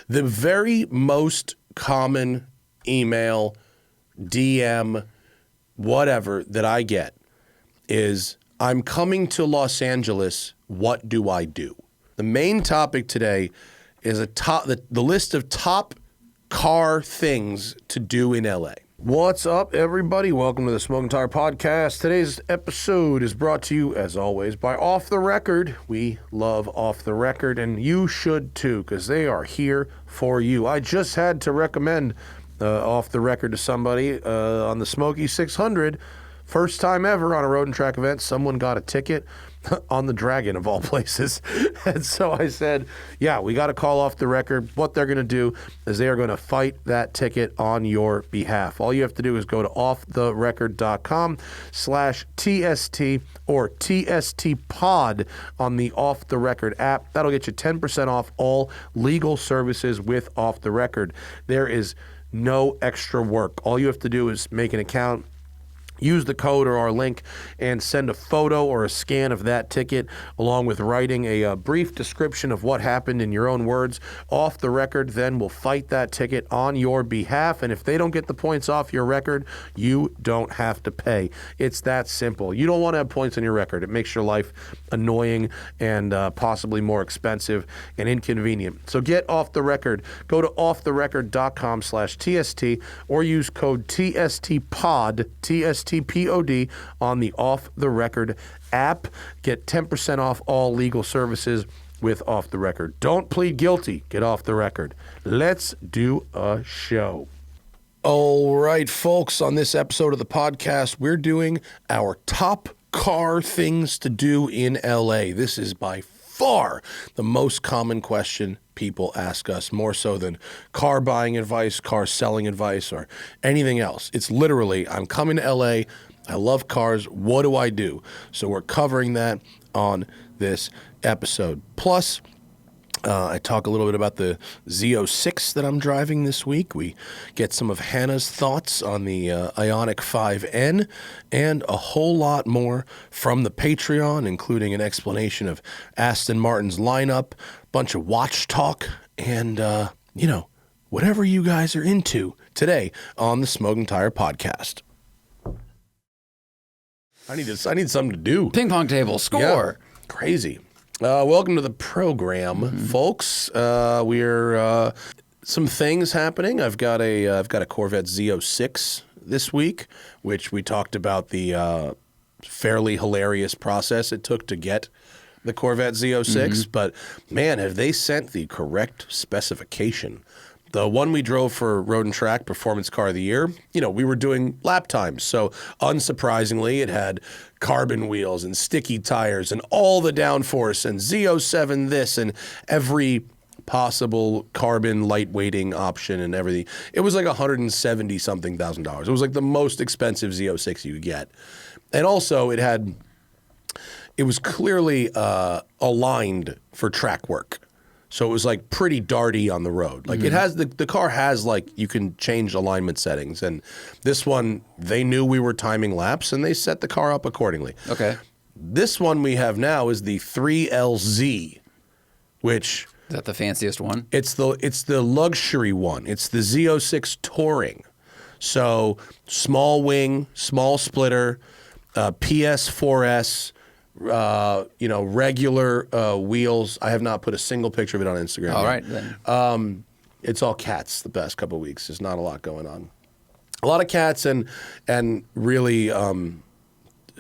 The very most common email, DM, whatever that I get is, I'm coming to Los Angeles, what do I do? The main topic today is the list of top car things to do in LA. What's up, everybody? Welcome to the Smoking Tire Podcast. Today's episode is brought to you, as always, by Off the Record. We love Off the Record, and you should too, because they are here for you. I just had to recommend Off the Record to somebody on the Smoky 600. First time ever on a road and track event, someone got a ticket on the Dragon, of all places. And so I said, yeah, we got to call Off the Record. What they're going to do is they are going to fight that ticket on your behalf. All you have to do is go to offtherecord.com/TST or TST pod on the Off the Record app. That'll get you 10% off all legal services with Off the Record. There is no extra work. All you have to do is make an account, use the code or our link, and send a photo or a scan of that ticket along with writing a brief description of what happened in your own words. Off the Record then will fight that ticket on your behalf, and if they don't get the points off your record, you don't have to pay. It's that simple. You don't want to have points on your record. It makes your life annoying and possibly more expensive and inconvenient. So get Off the Record. Go to offtherecord.com/TST or use code TSTPOD, TSTPOD on the Off the Record app. Get 10% off all legal services with Off the Record. Don't plead guilty. Get Off the Record. Let's do a show. All right, folks, on this episode of the podcast, we're doing our top car things to do in LA. This is by far the most common question people ask us, more so than car buying advice, car selling advice, or anything else. It's literally, I'm coming to LA, I love cars, what do I do? So we're covering that on this episode. Plus, I talk a little bit about the Z06 that I'm driving this week. We get some of Hannah's thoughts on the Ioniq 5N and a whole lot more from the Patreon, including an explanation of Aston Martin's lineup, bunch of watch talk, and, whatever you guys are into today on the Smoking Tire Podcast. I need something to do. Ping pong table, score. Yeah, crazy. Welcome to the program, folks. We're some things happening. I've got a Corvette Z06 this week, which we talked about the fairly hilarious process it took to get the Corvette Z06. But man, have they sent the correct specification. The one we drove for Road and Track Performance Car of the Year, we were doing lap times. So unsurprisingly, it had carbon wheels and sticky tires and all the downforce and Z07 this and every possible carbon lightweighting option and everything. It was like $170-something thousand. It was like the most expensive Z06 you could get. And also it was clearly aligned for track work. So it was like pretty darty on the road. Like it has, the car has like, you can change alignment settings. And this one, they knew we were timing laps and they set the car up accordingly. Okay. This one we have now is the 3LZ, which... Is that the fanciest one? It's the luxury one. It's the Z06 Touring. So small wing, small splitter, PS4S, regular wheels. I have not put a single picture of it on Instagram. All right, then. It's all cats the past couple of weeks. There's not a lot going on. A lot of cats and really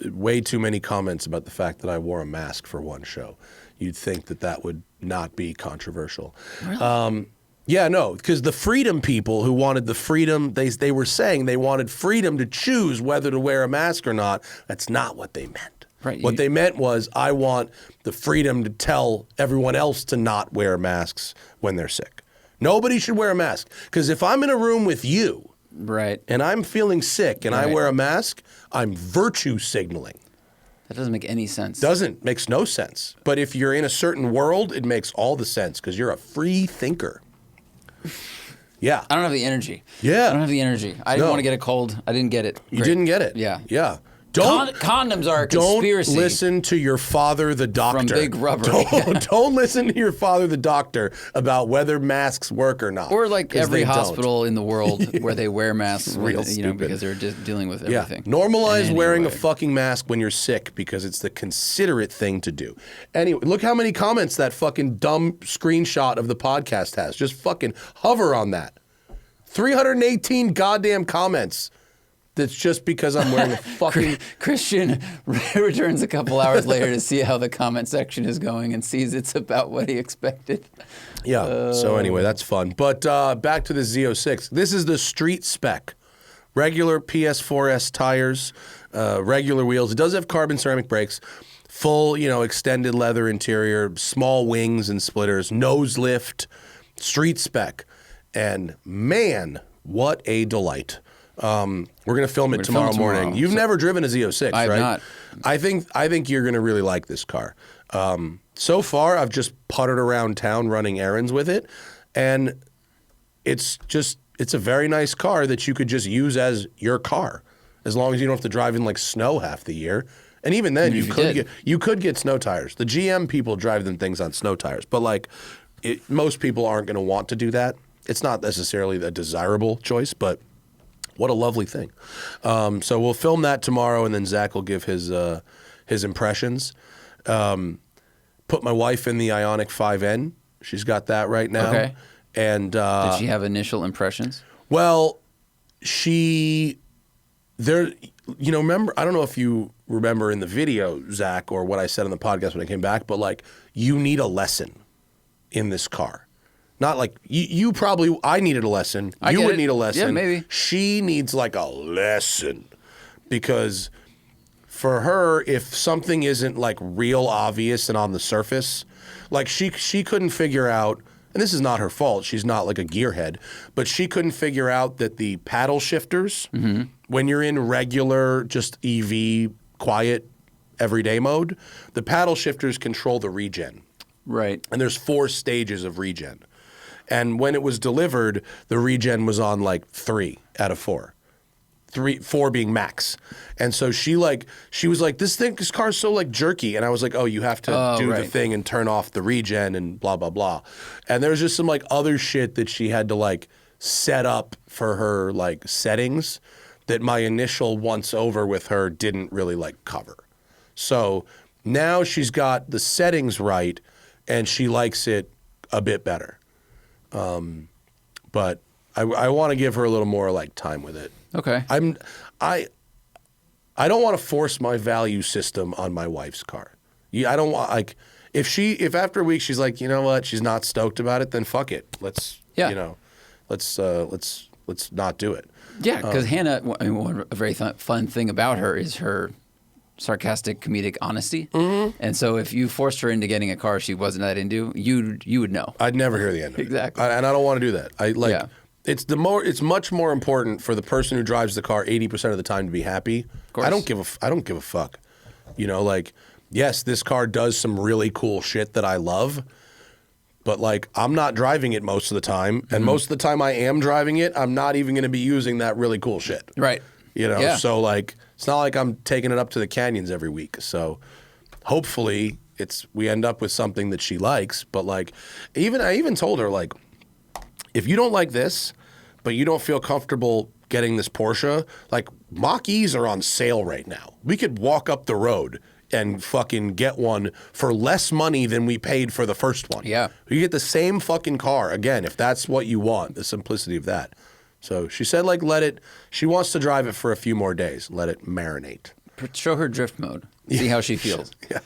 way too many comments about the fact that I wore a mask for one show. You'd think that would not be controversial. Really? Yeah, no, because the freedom people who wanted the freedom, they were saying they wanted freedom to choose whether to wear a mask or not. That's not what they meant. Right. What they meant was, I want the freedom to tell everyone else to not wear masks when they're sick. Nobody should wear a mask. Because if I'm in a room with you, right, and I'm feeling sick and I wear a mask, I'm virtue signaling. That doesn't make any sense. Makes no sense. But if you're in a certain world, it makes all the sense because you're a free thinker. Yeah. I don't have the energy. Yeah. I don't have the energy. I didn't want to get a cold. I didn't get it. You didn't get it? Yeah. Yeah. Condoms are a conspiracy. Don't listen to your father, the doctor. From Big Rubber. Don't listen to your father, the doctor, about whether masks work or not. Or like every hospital don't. in the world where they wear masks, Stupid. because they're just dealing with everything. Normalize wearing a fucking mask when you're sick because it's the considerate thing to do. Anyway, look how many comments that fucking dumb screenshot of the podcast has. Just fucking hover on that. 318 goddamn comments. That's just because I'm wearing a fucking... Christian returns a couple hours later to see how the comment section is going and sees it's about what he expected. Yeah, so anyway, that's fun. But back to the Z06. This is the street spec. Regular PS4S tires, regular wheels. It does have carbon ceramic brakes, full, extended leather interior, small wings and splitters, nose lift, street spec. And man, what a delight. We're going to film it tomorrow morning. You've never driven a Z06, right? I have not. I think you're going to really like this car. So far, I've just puttered around town running errands with it, and it's a very nice car that you could just use as your car, as long as you don't have to drive in like snow half the year. And even then, you could get snow tires. The GM people drive them things on snow tires, but like most people aren't going to want to do that. It's not necessarily a desirable choice, but what a lovely thing. So we'll film that tomorrow, and then Zach will give his impressions. Put my wife in the Ioniq 5N. She's got that right now. Okay. And did she have initial impressions? Well, remember, I don't know if you remember in the video, Zach, or what I said on the podcast when I came back, but like, you need a lesson in this car. Not like you probably. I needed a lesson. You would need a lesson. Yeah, maybe. She needs like a lesson, because for her, if something isn't like real obvious and on the surface, like she couldn't figure out. And this is not her fault. She's not like a gearhead, but she couldn't figure out that the paddle shifters, when you're in regular, just EV, quiet, everyday mode, the paddle shifters control the regen. Right. And there's 4 stages of regen. And when it was delivered, the regen was on like 3 out of 4. 4 being max. And so she was like, this car's so like jerky. And I was like, oh, you have to do the thing and turn off the regen and blah, blah, blah. And there was just some like other shit that she had to like set up for her like settings that my initial once over with her didn't really like cover. So now she's got the settings right and she likes it a bit better. But I want to give her a little more like time with it. Okay. I don't want to force my value system on my wife's car. I don't want like if after a week she's like, you know what, she's not stoked about it, then fuck it. Let's not do it. Yeah, because Hannah, a very fun thing about her is her sarcastic, comedic honesty. Mm-hmm. And so if you forced her into getting a car she wasn't that into, you would know. I'd never hear the end of it. Exactly. And I don't want to do that. It's much more important for the person who drives the car 80% of the time to be happy. Of course. I don't give a fuck. Yes, this car does some really cool shit that I love, but like I'm not driving it most of the time, and most of the time I am driving it, I'm not even going to be using that really cool shit. Right. So like it's not like I'm taking it up to the canyons every week. So hopefully we end up with something that she likes, but like I even told her like, if you don't like this, but you don't feel comfortable getting this Porsche, like Mach-E's are on sale right now. We could walk up the road and fucking get one for less money than we paid for the first one. Yeah. You get the same fucking car, again, if that's what you want, the simplicity of that. So she said like she wants to drive it for a few more days, let it marinate. Show her drift mode, see how she feels. Yeah.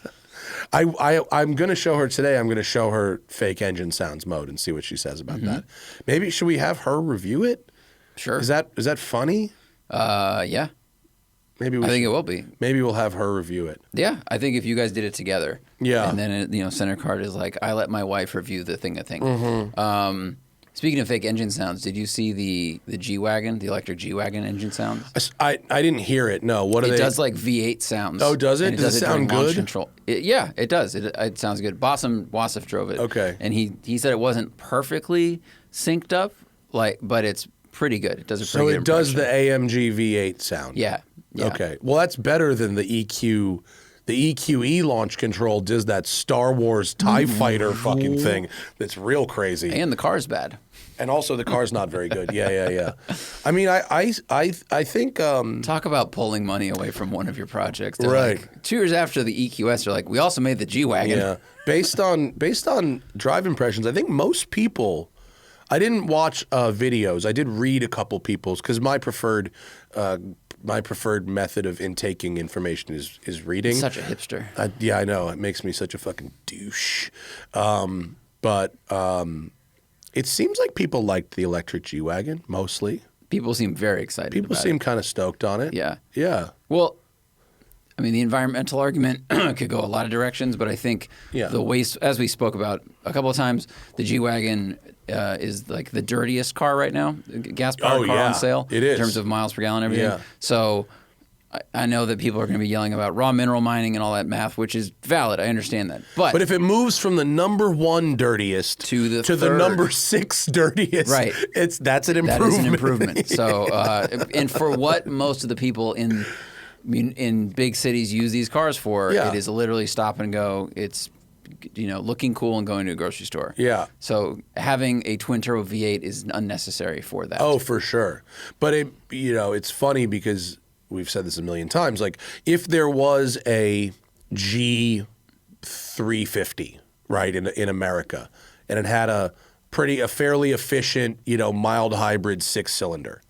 I'm going to show her today. I'm going to show her fake engine sounds mode and see what she says about that. Maybe should we have her review it? Sure. Is that funny? Yeah. I think it will be. Maybe we'll have her review it. Yeah, I think if you guys did it together. Yeah. And then center card is like, I let my wife review the thing. Speaking of fake engine sounds, did you see the G-Wagon, the electric G-Wagon engine sounds? I didn't hear it. No. What are they? It does like V8 sounds. Oh, does it? Does it sound during launch good? Control. Yeah, it does. It sounds good. Wasif drove it. Okay. And he said it wasn't perfectly synced up, but it's pretty good. It does a pretty good So it does impression. the AMG V8 sound. Yeah. Yeah. Okay. Well, that's better than the EQ. The EQE launch control does that Star Wars TIE fighter fucking thing that's real crazy. And the car's bad. And also the car's not very good. Yeah. I mean, I think Talk about pulling money away from one of your projects. They're Right. like, 2 years after the EQS, they're like, we also made the G-Wagon. yeah, based on drive impressions, I think most people. I didn't watch videos. I did read a couple people's because my preferred method of intaking information is reading. Such a hipster. Yeah, I know. It makes me such a fucking douche. It seems like people liked the electric G-Wagon mostly. People seem very excited People about seem it. kind of stoked on it. Yeah. Yeah. Well, I mean, the environmental argument could go a lot of directions, but I think the waste, as we spoke about a couple of times, the G-Wagon is like the dirtiest car right now, gas-powered car on sale. It is. In terms of miles per gallon and everything. Yeah. So I know that people are going to be yelling about raw mineral mining and all that math, which is valid. I understand that. But if it moves from the number 1 dirtiest to the the number 6 dirtiest, right. That's an improvement. That is an improvement. So, and for what most of the people in big cities use these cars for, it is literally stop and go. It's looking cool and going to a grocery store. Yeah. So having a twin turbo V8 is unnecessary for that. Oh, for sure. But it's funny because we've said this a million times. Like, if there was a G350, right, in America, and it had a fairly efficient, mild hybrid 6-cylinder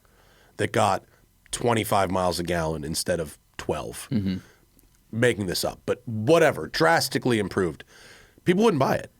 that got 25 miles a gallon instead of 12, making this up, but whatever, drastically improved, people wouldn't buy it.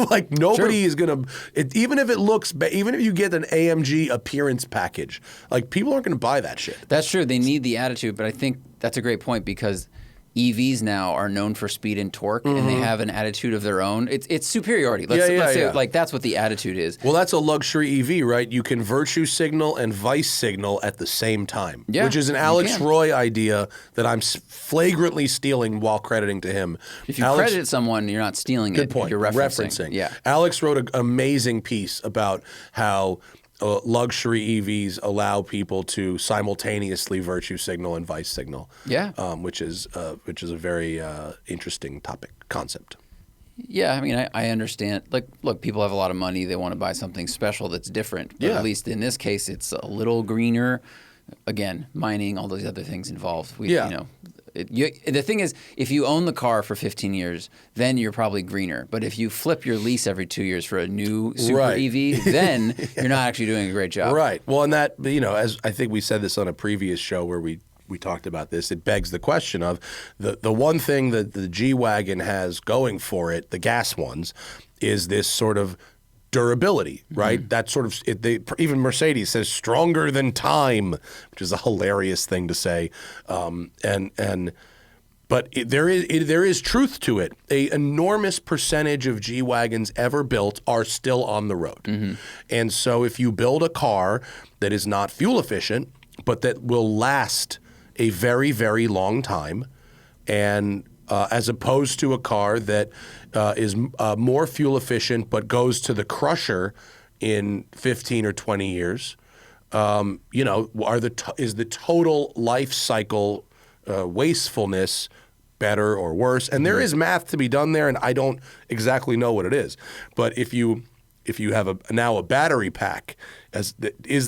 Like, nobody is going to, even if it looks, even if you get an AMG appearance package, like, people aren't going to buy that shit. That's true. They need the attitude, but I think that's a great point because EVs now are known for speed and torque, and they have an attitude of their own. It's superiority. Let's say, like, that's what the attitude is. Well, that's a luxury EV, right? You can virtue signal and vice signal at the same time, which is an Alex Roy idea that I'm flagrantly stealing while crediting to him. If you credit someone, you're not stealing it. Good point. You're referencing. Yeah. Alex wrote an amazing piece about how luxury EVs allow people to simultaneously virtue signal and vice signal. Yeah. Which is a very interesting concept. Yeah, I mean, I understand. Like, look, people have a lot of money. They want to buy something special that's different. But at least in this case, it's a little greener. Again, mining, all those other things involved. The thing is, if you own the car for 15 years, then you're probably greener. But if you flip your lease every 2 years for a new super EV, then you're not actually doing a great job. Right. Well, and that, as I think we said this on a previous show where we talked about this, it begs the question of the one thing that the G-Wagon has going for it, the gas ones, is this sort of durability, right? That sort of even Mercedes says stronger than time, which is a hilarious thing to say. But there is truth to it. An enormous percentage of G-Wagons ever built are still on the road. And so if you build a car that is not fuel efficient, but that will last a very, very long time, and as opposed to a car that is more fuel efficient but goes to the crusher in 15 or 20 years, is the total life cycle wastefulness better or worse? And there is math to be done there, and I don't exactly know what it is. But if you have now a battery pack, is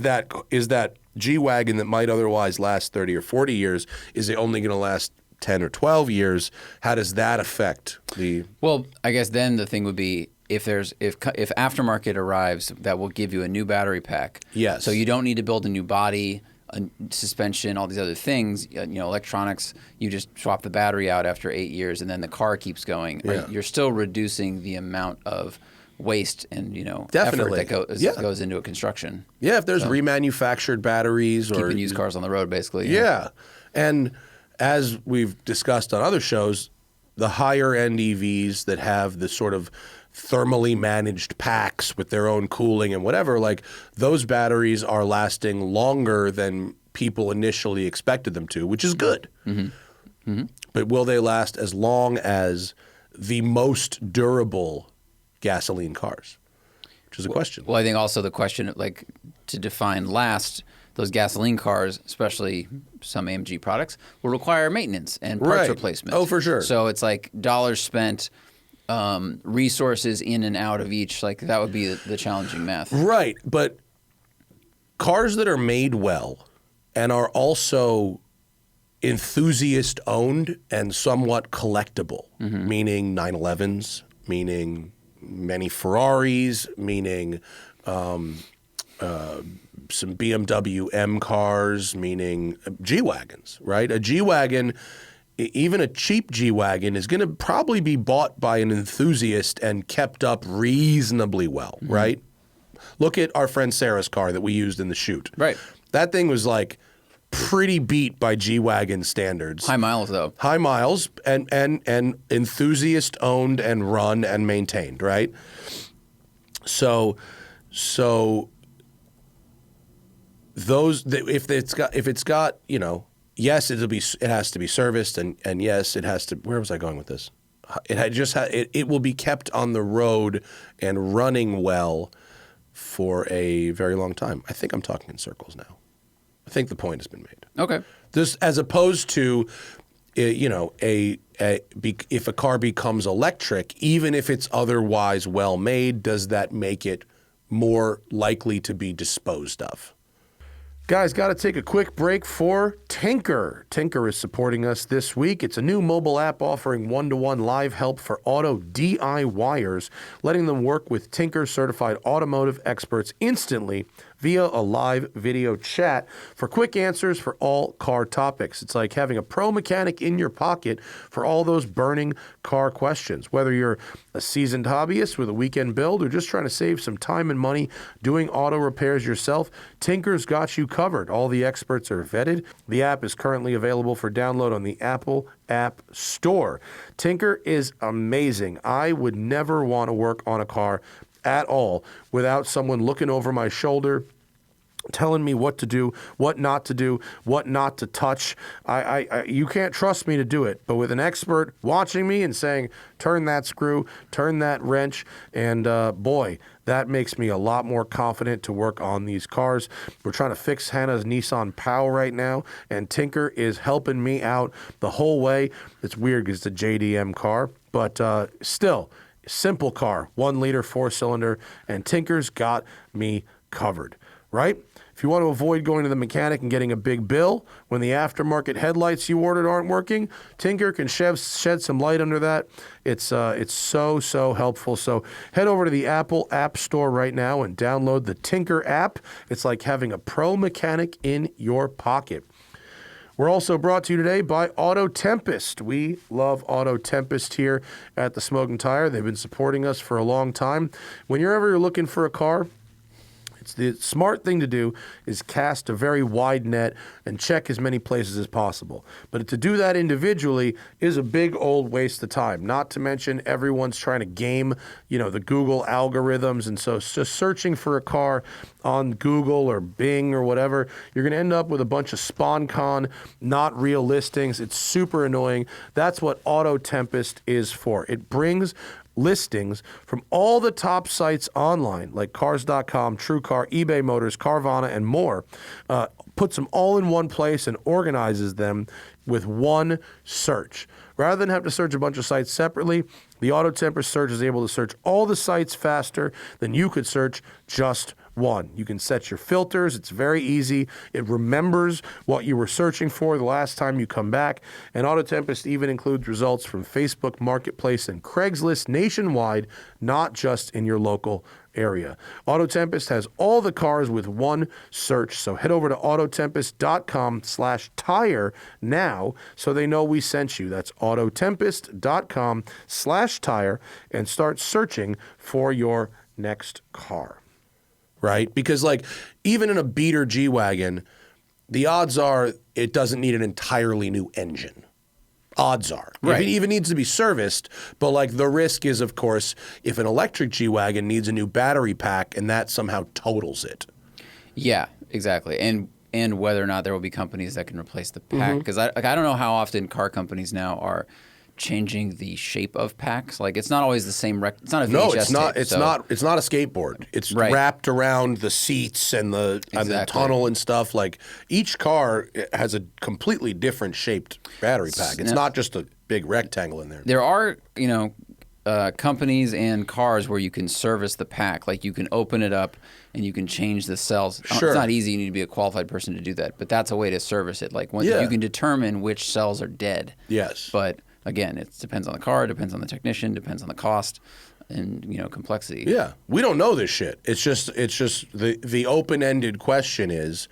that G-Wagon that might otherwise last 30 or 40 years, is it only going to last 10 or 12 years? How does that affect the... Well, I guess then the thing would be if aftermarket arrives, that will give you a new battery pack. Yes. So you don't need to build a new body, a suspension, all these other things. Electronics, you just swap the battery out after 8 years and then the car keeps going. Yeah. You're still reducing the amount of waste and Definitely. effort that goes into a construction. Yeah, if there's remanufactured batteries or... Keeping used cars on the road, basically. Yeah. And as we've discussed on other shows, the higher end EVs that have the sort of thermally managed packs with their own cooling and whatever, like those batteries are lasting longer than people initially expected them to, which is good. But will they last as long as the most durable gasoline cars? Which is a question. Well, I think also the question, like, to define last, those gasoline cars, especially some AMG products, will require maintenance and parts replacement. Oh, for sure. So it's like dollars spent, resources in and out of each. Like that would be the challenging math. Right. But cars that are made well and are also enthusiast owned and somewhat collectible, meaning 911s, meaning many Ferraris, meaning some BMW M cars, meaning G-Wagons, right? A G-Wagon, even a cheap G-Wagon, is going to probably be bought by an enthusiast and kept up reasonably well, right? Look at our friend Sarah's car that we used in the shoot. Right. That thing was like pretty beat by G-Wagon standards. High miles, though. High miles and enthusiast owned and run and maintained, right? So those, if it's got yes, it has to be serviced, and yes, it has to. Where was I going with this? It will be kept on the road and running well for a very long time. I think I'm talking in circles now. I think the point has been made. Okay. This, as opposed to, if a car becomes electric, even if it's otherwise well made, does that make it more likely to be disposed of? Guys, got to take a quick break for Tinker. Tinker is supporting us this week. It's a new mobile app offering one-to-one live help for auto DIYers, letting them work with Tinker certified automotive experts instantly via a live video chat for quick answers for all car topics. It's like having a pro mechanic in your pocket for all those burning car questions. Whether you're a seasoned hobbyist with a weekend build or just trying to save some time and money doing auto repairs yourself, Tinker's got you covered. All the experts are vetted. The app is currently available for download on the Apple App Store. Tinker is amazing. I would never want to work on a car at all without someone looking over my shoulder, telling me what to do, what not to touch. You can't trust me to do it, but with an expert watching me and saying, turn that screw, turn that wrench, and boy, that makes me a lot more confident to work on these cars. We're trying to fix Hannah's Nissan Pal right now, and Tinker is helping me out the whole way. It's weird because it's a JDM car, but still, simple car, 1 liter, 4-cylinder, and Tinker's got me covered, right? If you want to avoid going to the mechanic and getting a big bill when the aftermarket headlights you ordered aren't working, Tinker can shed some light under that. It's so helpful. So head over to the Apple App Store right now and download the Tinker app. It's like having a pro mechanic in your pocket. We're also brought to you today by AutoTempest. We love AutoTempest here at the Smoking Tire. They've been supporting us for a long time. Whenever you're looking for a car, the smart thing to do is cast a very wide net and check as many places as possible. But to do that individually is a big old waste of time. Not to mention everyone's trying to game, the Google algorithms. And so just searching for a car on Google or Bing or whatever, you're going to end up with a bunch of SpawnCon, not real listings. It's super annoying. That's what AutoTempest is for. It brings listings from all the top sites online, like Cars.com, TrueCar, eBay Motors, Carvana, and more, puts them all in one place and organizes them with one search. Rather than have to search a bunch of sites separately, the AutoTempest search is able to search all the sites faster than you could search just one. You can set your filters. It's very easy. It remembers what you were searching for the last time you come back. And AutoTempest even includes results from Facebook Marketplace and Craigslist nationwide, not just in your local area. AutoTempest has all the cars with one search. So head over to autotempest.com/tire now so they know we sent you. That's autotempest.com/tire and start searching for your next car. Right? Because even in a beater G-Wagon, the odds are it doesn't need an entirely new engine. Odds are. Right. It even needs to be serviced, but the risk is, of course, if an electric G-Wagon needs a new battery pack and that somehow totals it. Yeah, exactly. And whether or not there will be companies that can replace the pack. Because I don't know how often car companies now are changing the shape of packs. Like it's not always the same. It's not a VHS No, it's not. tape, It's not. It's not a skateboard. It's wrapped around the seats and the tunnel and stuff. Like each car has a completely different shaped battery pack. It's not just a big rectangle in there. There are, companies and cars where you can service the pack. Like you can open it up and you can change the cells. Sure. It's not easy. You need to be a qualified person to do that. But that's a way to service it. Like you can determine which cells are dead. Yes. But again, it depends on the car, depends on the technician, depends on the cost and, complexity. Yeah. We don't know this shit. It's just the open-ended question is,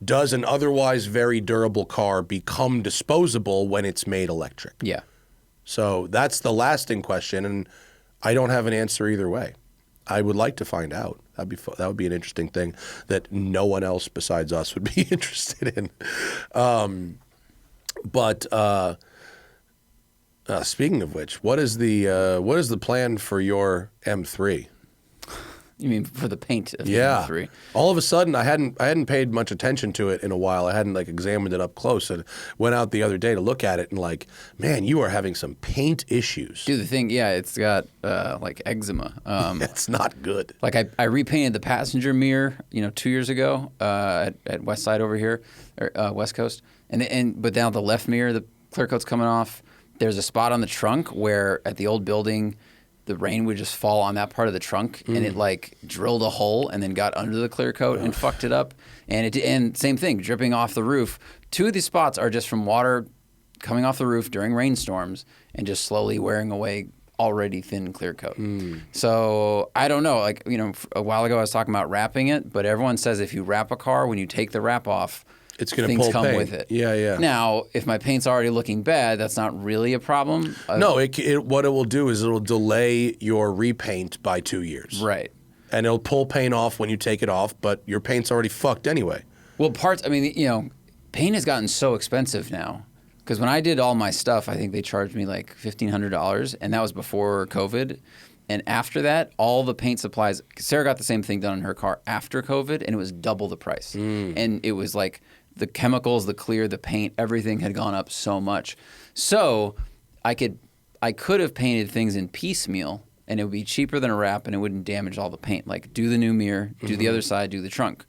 does an otherwise very durable car become disposable when it's made electric? Yeah. So that's the lasting question, and I don't have an answer either way. I would like to find out. That would be an interesting thing that no one else besides us would be interested in. But speaking of which, what is the plan for your M3? You mean for the paint of the M3? All of a sudden, I hadn't paid much attention to it in a while. I hadn't examined it up close, and went out the other day to look at it, and man, you are having some paint issues. Dude, the thing, it's got eczema. It's not good. I repainted the passenger mirror, 2 years ago at West Side over here, or West Coast, but now the left mirror, the clear coat's coming off. There's a spot on the trunk where at the old building, the rain would just fall on that part of the trunk, and it drilled a hole and then got under the clear coat and fucked it up. And same thing, dripping off the roof. 2 of these spots are just from water coming off the roof during rainstorms and just slowly wearing away already thin clear coat. So I don't know. A while ago I was talking about wrapping it, but everyone says if you wrap a car, when you take the wrap off, it's going to things pull come paint with it. Yeah. Now, if my paint's already looking bad, that's not really a problem. No, what it will do is it'll delay your repaint by 2 years. Right. And it'll pull paint off when you take it off, but your paint's already fucked anyway. Well, paint has gotten so expensive now. Because when I did all my stuff, I think they charged me $1,500, and that was before COVID. And after that, all the paint supplies, Sarah got the same thing done in her car after COVID, and it was double the price. And it was the chemicals, the clear, the paint, everything had gone up so much. So I could have painted things in piecemeal, and it would be cheaper than a wrap, and it wouldn't damage all the paint. Do the new mirror, do the other side, do the trunk.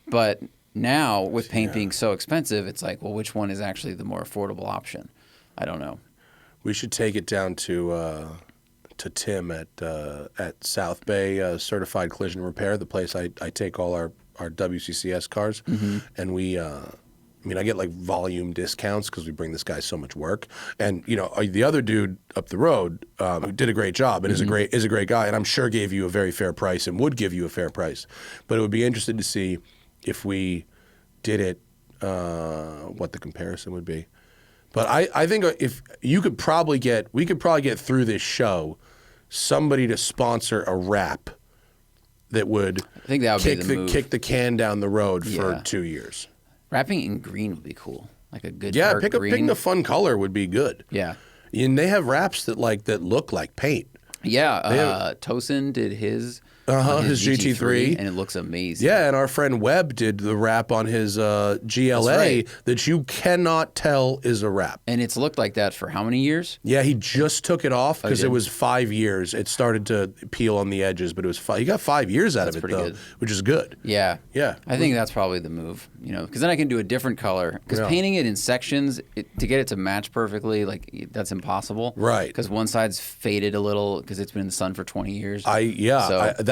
But now, with paint being so expensive, it's which one is actually the more affordable option? I don't know. We should take it down to Tim at South Bay Certified Collision Repair, the place I take all our WCCS cars, and we I get volume discounts because we bring this guy so much work, and the other dude up the road who did a great job and is a great guy, and I'm sure gave you a very fair price and would give you a fair price, but it would be interesting to see if we did it, what the comparison would be. But I think if we could probably get through this show somebody to sponsor a wrap that would, I think that would be the move. Kick the can down the road for 2 years. Wrapping in green would be cool, a good dark green. Picking a fun color would be good. Yeah, and they have wraps that look like paint. Yeah, Tosin did his his GT3, and it looks amazing. Yeah, and our friend Webb did the wrap on his GLA that you cannot tell is a wrap. And it's looked like that for how many years? Yeah, he just took it off because it was 5 years. It started to peel on the edges, but it was he got 5 years out of it though, which is good. Yeah, yeah. I think that's probably the move. Because then I can do a different color. Because painting it in sections to get it to match perfectly, that's impossible. Right. Because one side's faded a little because it's been in the sun for 20 years.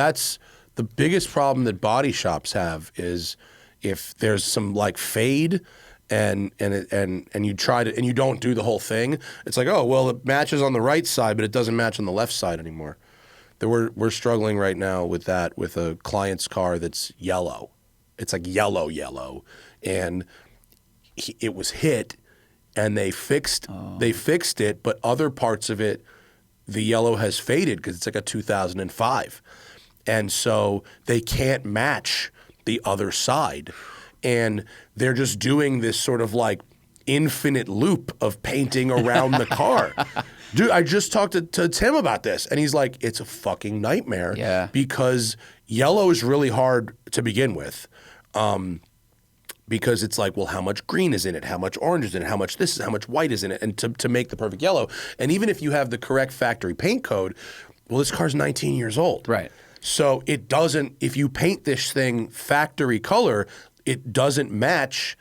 That's the biggest problem that body shops have is if there's some fade and you try to and you don't do the whole thing. It's it matches on the right side, but it doesn't match on the left side anymore. We're struggling right now with that with a client's car that's yellow. It's yellow, and it was hit, and they fixed it, but other parts of it, the yellow has faded because it's a 2005. And so they can't match the other side. And they're just doing this sort of infinite loop of painting around the car. Dude, I just talked to Tim about this, and he's like, it's a fucking nightmare. Yeah. Because yellow is really hard to begin with. because it's like, well, how much green is in it? How much orange is in it? How much this is? How much white is in it? And to make the perfect yellow. And even if you have the correct factory paint code, well, this car's 19 years old. Right. So it doesn't, if you paint this thing factory color, it doesn't match.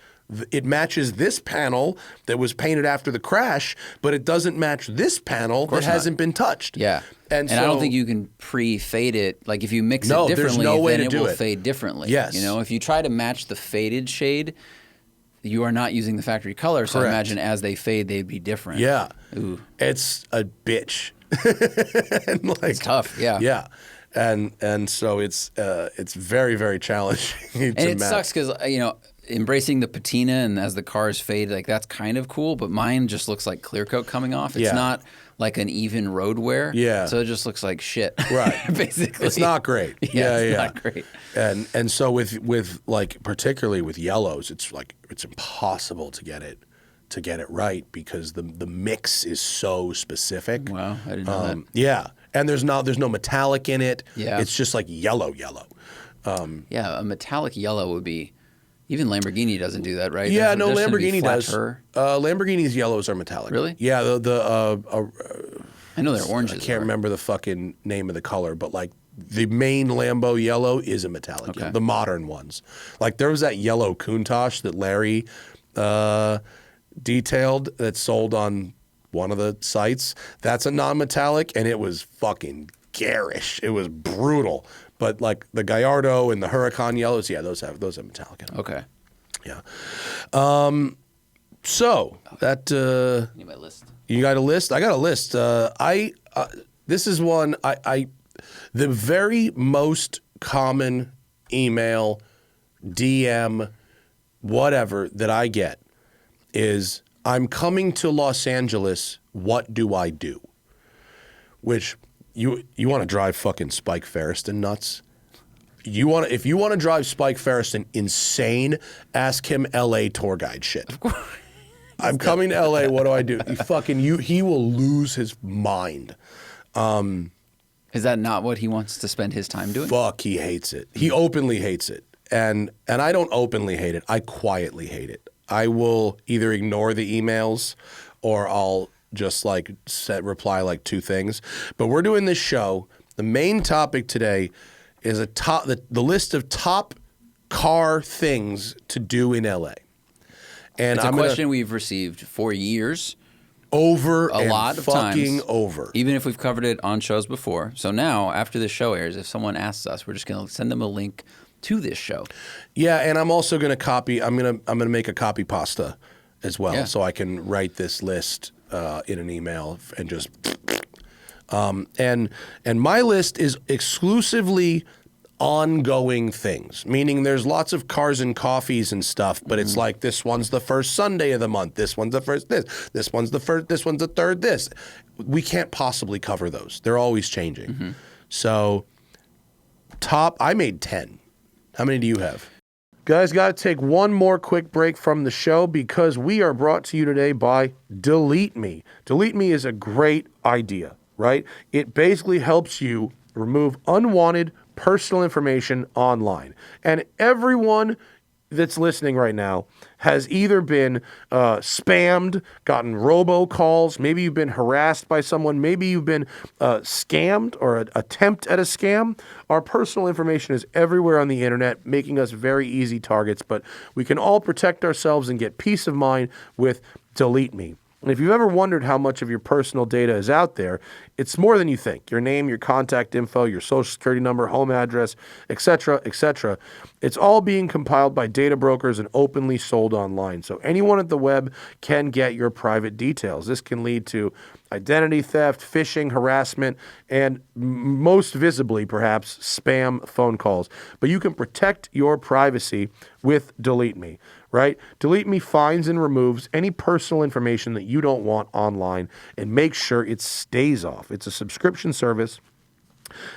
It matches this panel that was painted after the crash, but it doesn't match this panel that hasn't been touched. Yeah. And I don't think you can pre-fade it. Like if you mix it differently, then it will fade differently. Yes. You know, if you try to match the faded shade, you are not using the factory color. So I imagine as they fade, they'd be different. Yeah. Ooh. It's a bitch. And it's tough. Yeah. Yeah. And so it's very, very challenging to match. It sucks because, embracing the patina and as the cars fade, like that's kind of cool, but mine just looks like clear coat coming off. It's not like an even road wear. Yeah. So it just looks like shit. Right. Basically. It's not great. It's not great. And so with like particularly with yellows, it's like it's impossible to get it right because the mix is so specific. Wow, I didn't know that. Yeah. And there's no metallic in it. Yeah. It's just like yellow. A metallic yellow would be. Even Lamborghini doesn't do that, right? Yeah, no, Lamborghini does. Lamborghini's yellows are metallic. Really? Yeah, I know they're oranges. I can't remember the fucking name of the color, but like the main Lambo yellow is a metallic. Okay. The modern ones. Like there was that yellow Countach that Larry detailed that sold on one of the sites. That's a non-metallic, and it was fucking garish. It was brutal. But like the Gallardo and the Huracan yellows, yeah, those have metallic in them. Okay. Yeah. So that I need my list. You got a list? I got a list. This is one the very most common email, DM, whatever that I get is I'm coming to Los Angeles. What do I do? Which you want to drive fucking Spike Ferriston nuts? If you want to drive Spike Ferriston insane, ask him LA tour guide shit. I'm coming to LA. What do I do? He will lose his mind. Is that not what he wants to spend his time doing? Fuck, he hates it. He openly hates it. And I don't openly hate it. I quietly hate it. I will either ignore the emails or I'll just like reply like two things. But we're doing this show. The main topic today is the list of top car things to do in LA. And it's a question we've received for years. Over a lot of times. Over. Even if we've covered it on shows before. So now, after this show airs, if someone asks us, we're just going to send them a link to this show. Yeah, and I'm also going to copy. I'm going to make a copy pasta as well, so I can write this list in an email and just. And my list is exclusively ongoing things, meaning there's lots of cars and coffees and stuff, but it's like this one's the first Sunday of the month, this one's the first this one's the first, this one's the third this. We can't possibly cover those. They're always changing. So I made 10. How many do you have? Guys, got to take one more quick break from the show because we are brought to you today by Delete Me. Delete Me is a great idea, right? It basically helps you remove unwanted personal information online. And everyone that's listening right now has either been spammed, gotten robocalls, maybe you've been harassed by someone, maybe you've been scammed or an attempt at a scam. Our personal information is everywhere on the internet, making us very easy targets, but we can all protect ourselves and get peace of mind with Delete Me. And if you've ever wondered how much of your personal data is out there, it's more than you think. Your name, your contact info, your social security number, home address, etc., etc. It's all being compiled by data brokers and openly sold online. So anyone at the web can get your private details. This can lead to identity theft, phishing, harassment, and most visibly, perhaps, spam phone calls. But you can protect your privacy with Delete Me. Right? Delete Me finds and removes any personal information that you don't want online and makes sure it stays off. It's a subscription service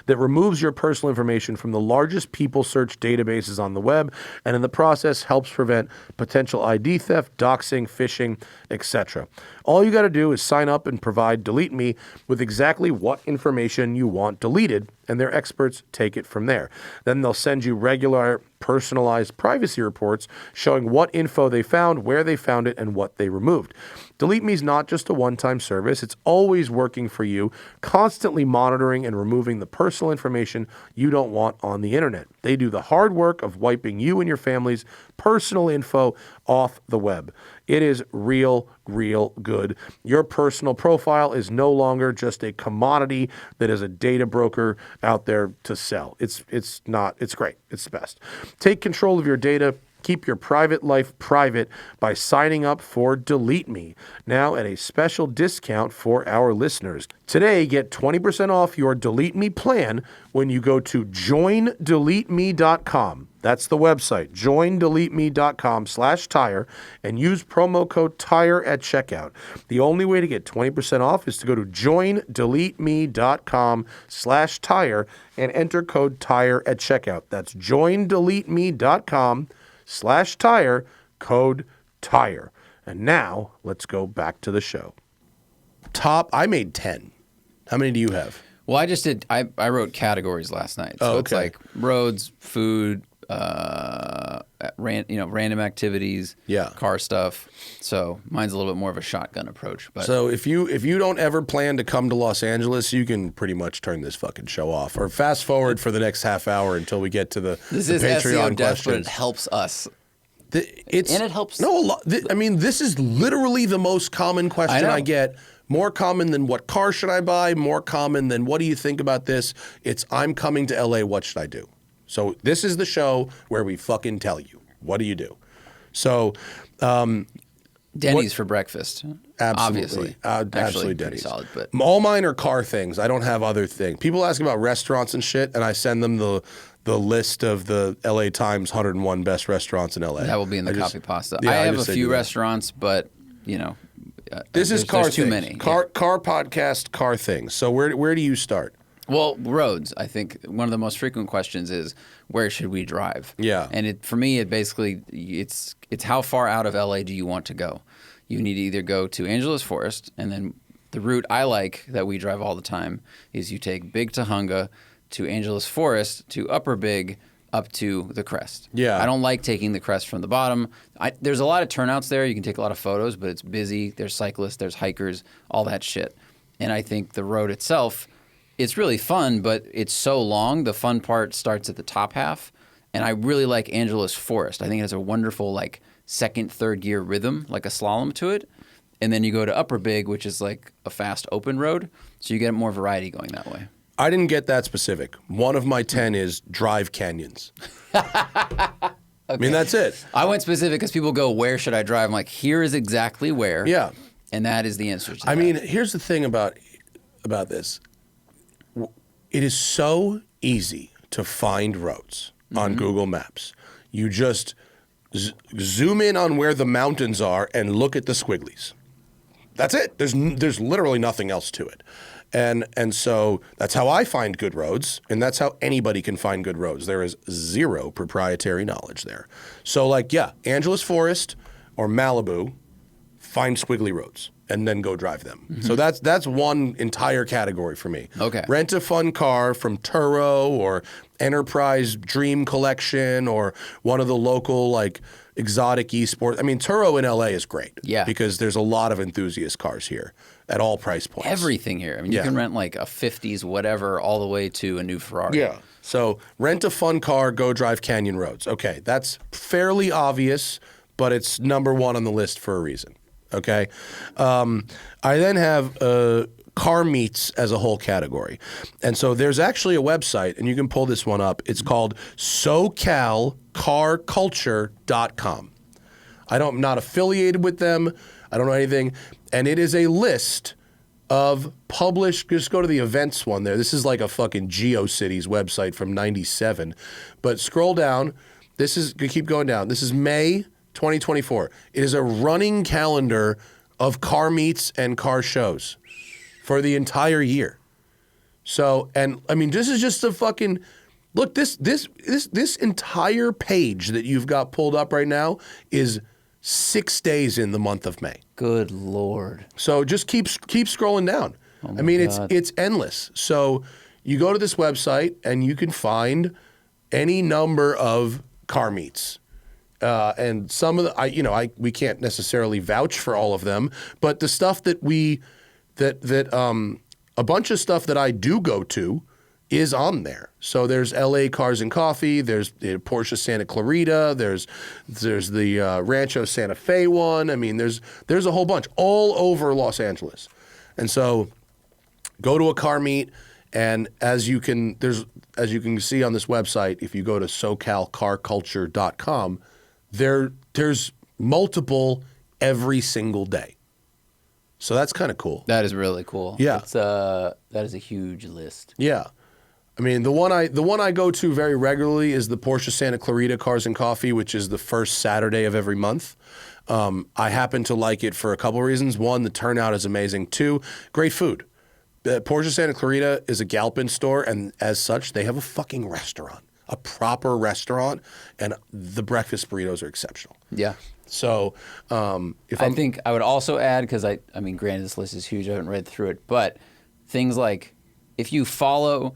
that removes your personal information from the largest people search databases on the web and in the process helps prevent potential ID theft, doxing, phishing, etc. All you got to do is sign up and provide Delete Me with exactly what information you want deleted, and their experts take it from there. Then they'll send you regular personalized privacy reports showing what info they found, where they found it, and what they removed. Delete Me is not just a one-time service. It's always working for you, constantly monitoring and removing the personal information you don't want on the internet. They do the hard work of wiping you and your family's personal info off the web. It is real good. Your personal profile is no longer just a commodity that is a data broker out there to sell. It's great. It's the best. Take control of your data. Keep your private life private by signing up for Delete Me, now at a special discount for our listeners. Today, get 20% off your Delete Me plan when you go to joindeleteme.com. That's the website, joindeleteme.com/tire, and use promo code TIRE at checkout. The only way to get 20% off is to go to joindeleteme.com/tire and enter code TIRE at checkout. That's joindeleteme.com/tire, code TIRE. And now, let's go back to the show. I made 10. How many do you have? Well, I wrote categories last night. So it's like roads, food, random activities, car stuff. So mine's a little bit more of a shotgun approach. But so if you don't ever plan to come to Los Angeles, you can pretty much turn this fucking show off or fast forward for the next half hour until we get to the Patreon questions. But it helps us. And it helps. No, a lot. This is literally the most common question I get. More common than what car should I buy? More common than what do you think about this? It's I'm coming to LA. What should I do? So this is the show where we fucking tell you. What do you do? So Denny's for breakfast. Absolutely. Obviously. Absolutely Denny's. Solid, but all mine are car things. I don't have other things. People ask about restaurants and shit, and I send them the list of the LA Times 101 best restaurants in LA. That will be in the copy pasta. I have a few restaurants, but this is car things. Too many. Car podcast, car things. So where do you start? Well, roads. I think one of the most frequent questions is where should we drive? Yeah. And for me, it's how far out of LA do you want to go? You need to either go to Angeles Forest, and then the route I like that we drive all the time is you take Big Tahunga to Angeles Forest to Upper Big up to the crest. Yeah. I don't like taking the crest from the bottom. There's a lot of turnouts there. You can take a lot of photos, but it's busy. There's cyclists, there's hikers, all that shit. And I think the road itself, it's really fun, but it's so long. The fun part starts at the top half. And I really like Angeles Forest. I think it has a wonderful second, third gear rhythm, like a slalom to it. And then you go to Upper Big, which is like a fast open road. So you get more variety going that way. I didn't get that specific. One of my 10 is drive canyons. I mean, that's it. I went specific because people go, where should I drive? I'm like, here is exactly where. Yeah. And that is the answer to that. I mean, here's the thing about this. It is so easy to find roads on Google Maps. You just zoom in on where the mountains are and look at the squigglies. That's it. There's literally nothing else to it. And so that's how I find good roads, and that's how anybody can find good roads. There is zero proprietary knowledge there. So Angeles Forest or Malibu, find squiggly roads and then go drive them. Mm-hmm. So that's one entire category for me. Okay. Rent a fun car from Turo or Enterprise Dream Collection or one of the local exotic esports. I mean, Turo in LA is great. Yeah. Because there's a lot of enthusiast cars here at all price points. Everything here. I mean, you can rent a 50s whatever all the way to a new Ferrari. Yeah. So rent a fun car, go drive canyon roads. Okay, that's fairly obvious, but it's number one on the list for a reason. Okay. I then have car meets as a whole category. And so there's actually a website, and you can pull this one up. It's called SoCalCarCulture.com. I'm not affiliated with them. I don't know anything. And it is a list of published, just go to the events one there. This is like a fucking GeoCities website from 97. But scroll down. Keep going down. This is May 2024. It is a running calendar of car meets and car shows for the entire year. So, and I mean, this is just a fucking look. This entire page that you've got pulled up right now is 6 days in the month of May. Good Lord. So just keep scrolling down. Oh I mean, God. it's endless. So you go to this website and you can find any number of car meets. And some of the, we can't necessarily vouch for all of them, but the stuff that a bunch of stuff that I do go to is on there. So there's LA Cars and Coffee, there's the Porsche Santa Clarita, there's the Rancho Santa Fe one. I mean, there's a whole bunch all over Los Angeles. And so go to a car meet, and as you can see on this website, if you go to SoCalCarCulture.com, there's multiple every single day. So that's kind of cool. That is really cool. Yeah. That is a huge list. Yeah. I mean, the one I go to very regularly is the Porsche Santa Clarita Cars and Coffee, which is the first Saturday of every month. I happen to like it for a couple reasons. One, the turnout is amazing. Two, great food. Porsche Santa Clarita is a Galpin store, and as such, they have a fucking restaurant, a proper restaurant, and the breakfast burritos are exceptional. Yeah. So I think I would also add, because I mean, granted, this list is huge. I haven't read through it, but things like if you following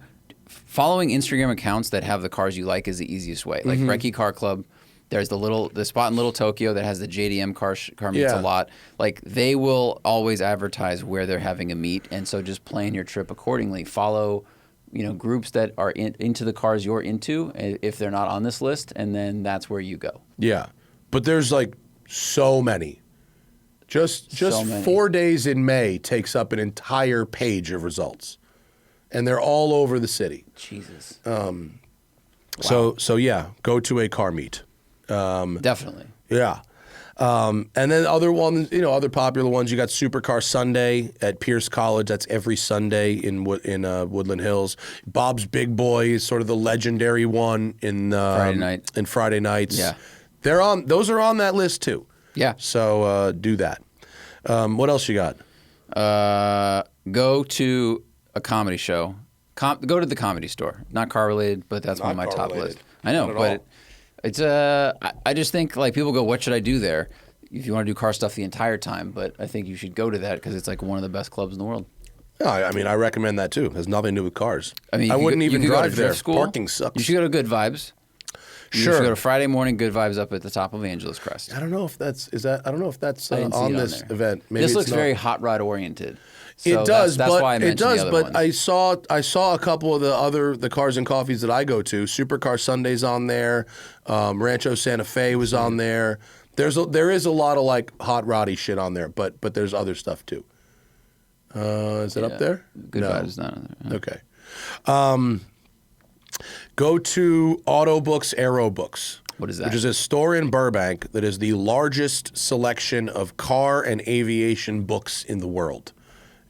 Instagram accounts that have the cars you like is the easiest way. Like Recce Car Club, there's the spot in Little Tokyo that has the JDM car meets a lot. Like they will always advertise where they're having a meet, and so just plan your trip accordingly. Follow, groups that are into the cars you're into if they're not on this list, and then that's where you go. Yeah, but there's like so many. Just So many. 4 days in May takes up an entire page of results, and they're all over the city. Jesus. So yeah, go to a car meet. Definitely. Yeah. And then other ones, other popular ones, you got Supercar Sunday at Pierce College. That's every Sunday in Woodland Hills. Bob's Big Boy is sort of the legendary one in Friday nights. Yeah. Those are on that list too. Yeah. So do that. What else you got? Go to a comedy show. Go to the Comedy Store. Not car related, but that's one of my top lists. I know, but it's I just think like people go, what should I do there? If you want to do car stuff the entire time, but I think you should go to that because it's like one of the best clubs in the world. No, I mean I recommend that too. It has nothing to do with cars. I mean, I wouldn't even drive there. School. Parking sucks. You should go to Good Vibes. You should go to Friday morning Good Vibes up at the top of Angeles Crest. I don't know if that's on this event. Maybe this looks very hot rod oriented. So it does, that's why I mentioned the other but ones. I saw a couple of the cars and coffees that I go to. Supercar Sunday's on there. Rancho Santa Fe was on there. There is a lot of like hot roddy shit on there, but there's other stuff too. Is it up there? Good Vibes is not on there. Okay. Go to AutoBooks Aero Books. What is that? Which is a store in Burbank that is the largest selection of car and aviation books in the world.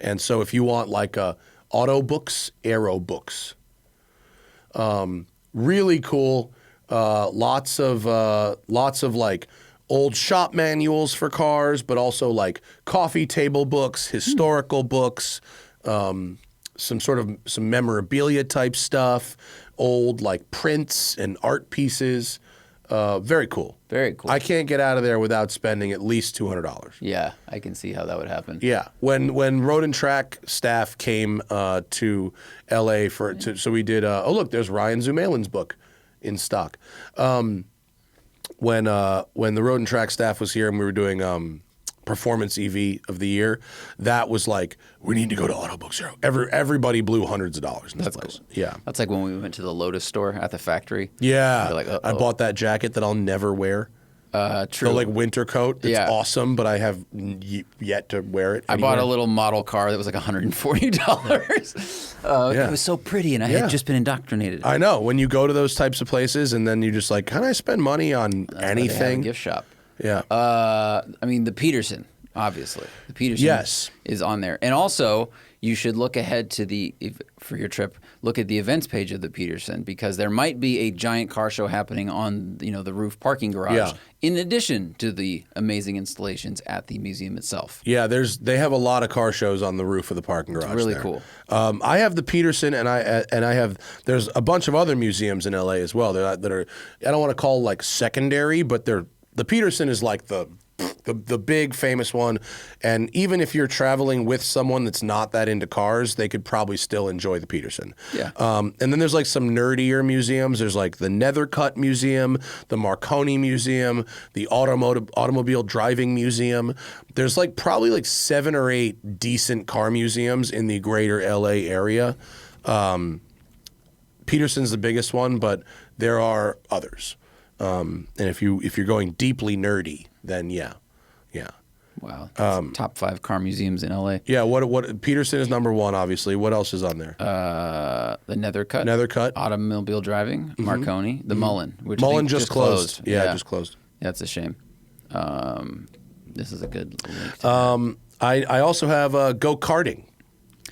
And so if you want like a AutoBooks Aero Books, really cool. Lots of like old shop manuals for cars, but also like coffee table books, historical books, some memorabilia type stuff, old like prints and art pieces. Very cool. Very cool. I can't get out of there without spending at least $200. Yeah, I can see how that would happen. Yeah, when Road and Track staff came to LA so we did. Look, there's Ryan Zumalin's book in stock. When the Road and Track staff was here and we were doing Performance EV of the year, that was like, we need to go to AutoBooks Hero. Everybody blew hundreds of dollars in this place. Cool. Yeah. That's like when we went to the Lotus store at the factory. Yeah. Like, I bought that jacket that I'll never wear. True. The like winter coat. It's awesome, but I have yet to wear it anywhere. I bought a little model car that was like $140. It was so pretty, and I had just been indoctrinated. I know. When you go to those types of places, and then you're just like, can I spend money on anything? They have a gift shop. Yeah. I mean, the Peterson, obviously. The Peterson is on there. And also, you should look ahead to for your trip, look at the events page of the Peterson, because there might be a giant car show happening on the roof parking garage, in addition to the amazing installations at the museum itself. Yeah, they have a lot of car shows on the roof of the parking garage. It's really there. cool. I have the Peterson, and I have. There's a bunch of other museums in LA as well that are I don't want to call like secondary, but the Peterson is like the the big famous one. And even if you're traveling with someone that's not that into cars, they could probably still enjoy the Peterson. Yeah. And then there's like some nerdier museums. There's like the Nethercutt Museum, the Marconi Museum, the Automobile Driving Museum. There's like probably like 7 or 8 decent car museums in the greater LA area. Peterson's the biggest one, but there are others. And if you're going deeply nerdy, then yeah. Wow. Top 5 car museums in LA. Yeah. What Peterson is number 1, obviously. What else is on there? The Nethercutt. Automobile Driving. Marconi. The Mullen, which I Mullen think just closed. Yeah, just closed. That's a shame. This is a good link to I also have go-karting.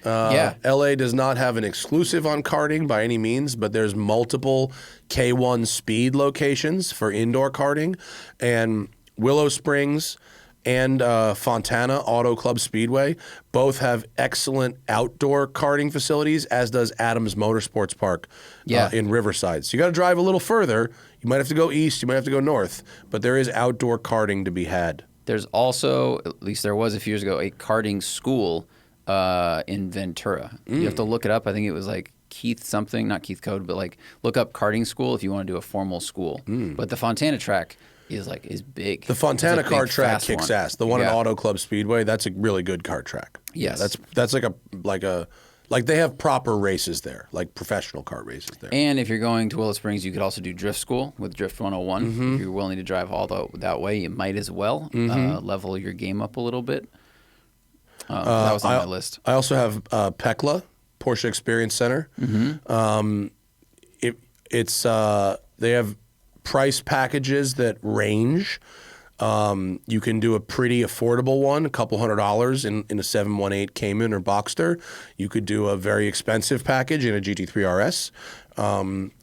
LA does not have an exclusive on karting by any means, but there's multiple K1 speed locations for indoor karting, and Willow Springs and Fontana Auto Club Speedway both have excellent outdoor karting facilities, as does Adams Motorsports Park in Riverside. So you got to drive a little further. You might have to go east, you might have to go north, but there is outdoor karting to be had. There's also, at least there was a few years ago, a karting school in Ventura. You have to look it up. I think it was like Keith something, not Keith Code, but like look up karting school if you want to do a formal school. But the Fontana track is big. The Fontana kart track kicks ass. The one at Auto Club Speedway, that's a really good kart track. Yes. Yeah, that's like they have proper races there, like professional kart races there. And if you're going to Willow Springs, you could also do drift school with Drift 101. If you're willing to drive all that way, you might as well level your game up a little bit. That was on my list. I also have PECLA, Porsche Experience Center. They have price packages that range. You can do a pretty affordable one, a couple $100 in a 718 Cayman or Boxster. You could do a very expensive package in a GT3 RS.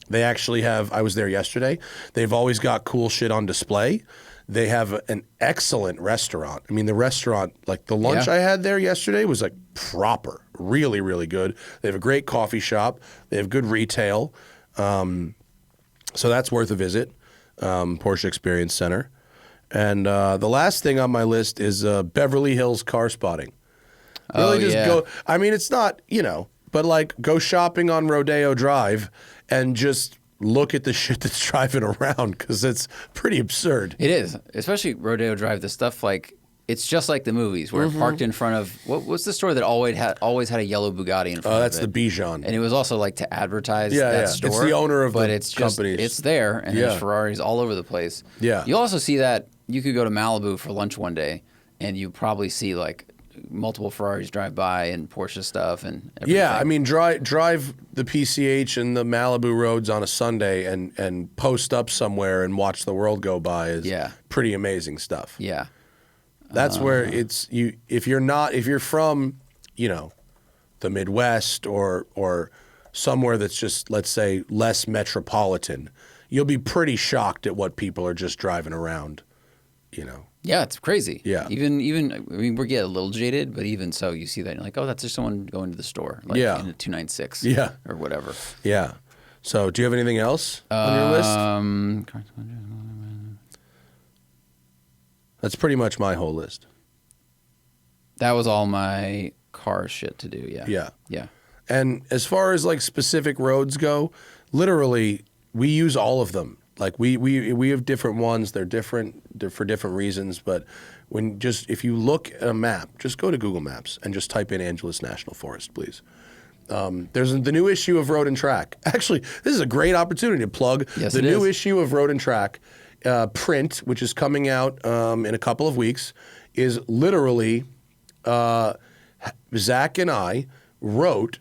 They actually have, I was there yesterday, they've always got cool shit on display. They have an excellent restaurant. I mean, the restaurant, like the lunch I had there yesterday was like proper, really, really good. They have a great coffee shop. They have good retail. So that's worth a visit, Porsche Experience Center. And the last thing on my list is Beverly Hills Car Spotting. Really go. I mean, it's not, but like go shopping on Rodeo Drive and just look at the shit that's driving around, because it's pretty absurd. It is, especially Rodeo Drive. The stuff like it's just like the movies where it parked in front of what's the store that always had a yellow Bugatti in front of it? That's the Bijan, and it was also like to advertise that store. It's the owner of but the it's companies. It's there, and there's Ferraris all over the place. Yeah, you also see that you could go to Malibu for lunch one day, and you probably see like multiple Ferraris drive by and Porsche stuff and everything. Yeah, I mean, drive the PCH and the Malibu roads on a Sunday and post up somewhere and watch the world go by is pretty amazing stuff. Yeah. That's where it's you. If you're from, the Midwest or somewhere that's just, let's say, less metropolitan, you'll be pretty shocked at what people are just driving around. Yeah, it's crazy. Yeah. Even I mean, we get a little jaded, but even so, you see that and you're like, oh, that's just someone going to the store, like in a 296, or whatever. Yeah. So, do you have anything else on your list? That's pretty much my whole list. That was all my car shit to do. Yeah. Yeah. And as far as like specific roads go, literally, we use all of them. Like we have different ones. They're different. They're for different reasons. But if you look at a map, just go to Google Maps and just type in Angeles National Forest, please. There's the new issue of Road and Track. Actually, this is a great opportunity to plug the new issue of Road and Track. Print, which is coming out in a couple of weeks, is literally Zach and I wrote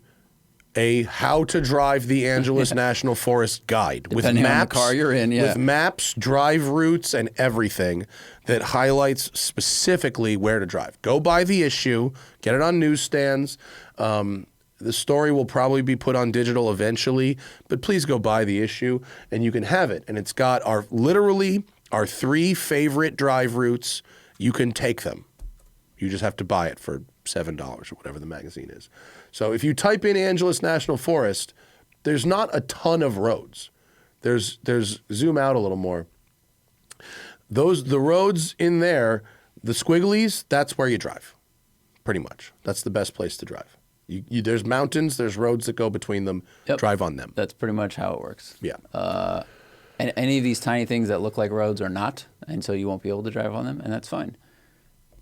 a how to drive the Angeles National Forest guide Depending with maps, on the car you're in, with maps, drive routes, and everything that highlights specifically where to drive. Go buy the issue, get it on newsstands. The story will probably be put on digital eventually, but please go buy the issue and you can have it. And it's got our 3 favorite drive routes. You can take them. You just have to buy it for $7 or whatever the magazine is. So if you type in Angeles National Forest, there's not a ton of roads. There's zoom out a little more. The roads in there The squigglies, that's where you drive, pretty much. That's the best place to drive. There's mountains, there's roads that go between them. Yep. Drive on them. That's pretty much how it works. Yeah. And any of these tiny things that look like roads are not, and so you won't be able to drive on them, and that's fine.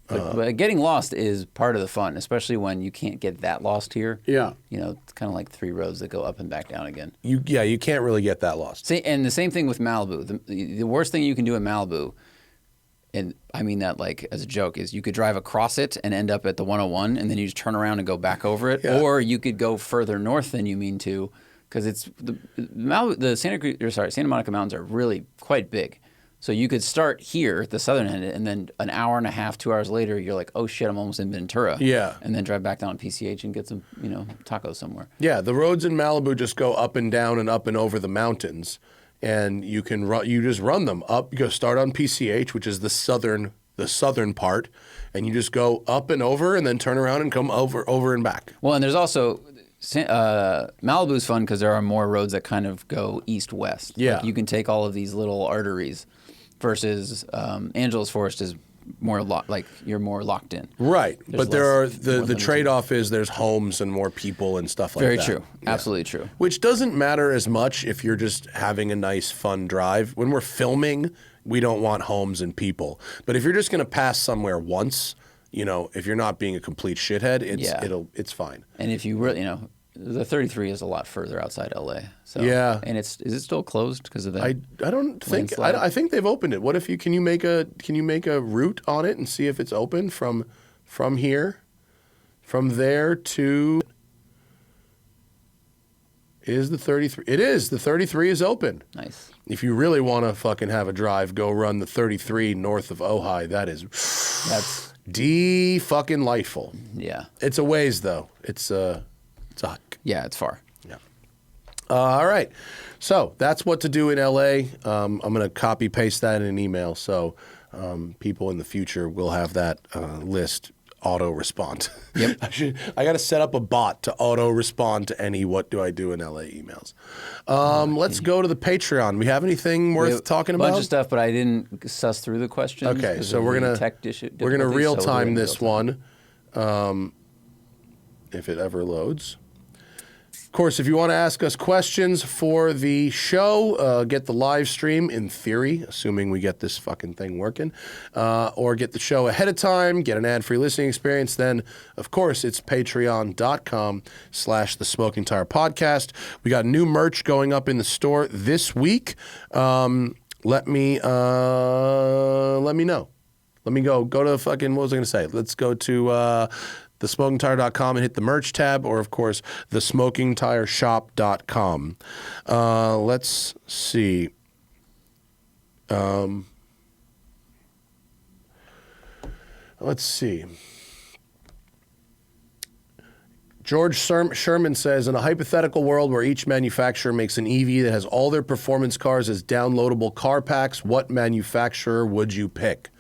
But getting lost is part of the fun, especially when you can't get that lost here. Yeah. You know, it's kind of like 3 roads that go up and back down again. You can't really get that lost. And the same thing with Malibu. The worst thing you can do in Malibu, and I mean that like as a joke, is you could drive across it and end up at the 101, and then you just turn around and go back over it. Yeah. Or you could go further north than you mean to, because it's the Santa Monica Mountains are really quite big. So you could start here at the southern end, and then an hour and a half, 2 hours later, you're like, oh shit, I'm almost in Ventura. Yeah. And then drive back down to PCH and get some, tacos somewhere. Yeah, the roads in Malibu just go up and down and up and over the mountains, and you just run them up. You go start on PCH, which is the southern part, and you just go up and over, and then turn around and come over and back. Well, and there's also Malibu's fun because there are more roads that kind of go east-west. Yeah. Like you can take all of these little arteries versus Angeles Forest is more you're more locked in. Right. There's but there less- are more the trade-off is there's homes and more people and stuff like Very that. true. Yeah. Absolutely true. Which doesn't matter as much if you're just having a nice, fun drive. When we're filming, we don't want homes and people. But if you're just going to pass somewhere once, if you're not being a complete shithead, it's fine. And if you really, the 33 is a lot further outside LA. So Yeah. And is it still closed because of that? I don't think landslide? I think they've opened it. What if can you make a route on it and see if it's open from here, from there to? Is the 33? It is. The 33 is open. Nice. If you really want to fucking have a drive, go run the 33 north of Ojai. That's fucking lightful. Yeah. It's a ways though. It's a hike. Yeah, it's far. Yeah. All right. So that's what to do in LA. I'm going to copy paste that in an email so people in the future will have that list auto respond. Yep. I got to set up a bot to auto respond to any what do I do in LA emails. Let's go to the Patreon. We have anything worth talking about? A bunch of stuff, but I didn't suss through the questions. Okay, so we're gonna real time this one, if it ever loads. Of course, if you want to ask us questions for the show, get the live stream in theory, assuming we get this fucking thing working, or get the show ahead of time, get an ad-free listening experience, then, of course, it's patreon.com/The Smoking Tire Podcast. We got new merch going up in the store this week. Let me know. Let me go to fucking, what was I going to say? Let's go to thesmokingtire.com and hit the merch tab, or of course, thesmokingtireshop.com. Let's see. Let's see. George Sherman says, in a hypothetical world where each manufacturer makes an EV that has all their performance cars as downloadable car packs, what manufacturer would you pick?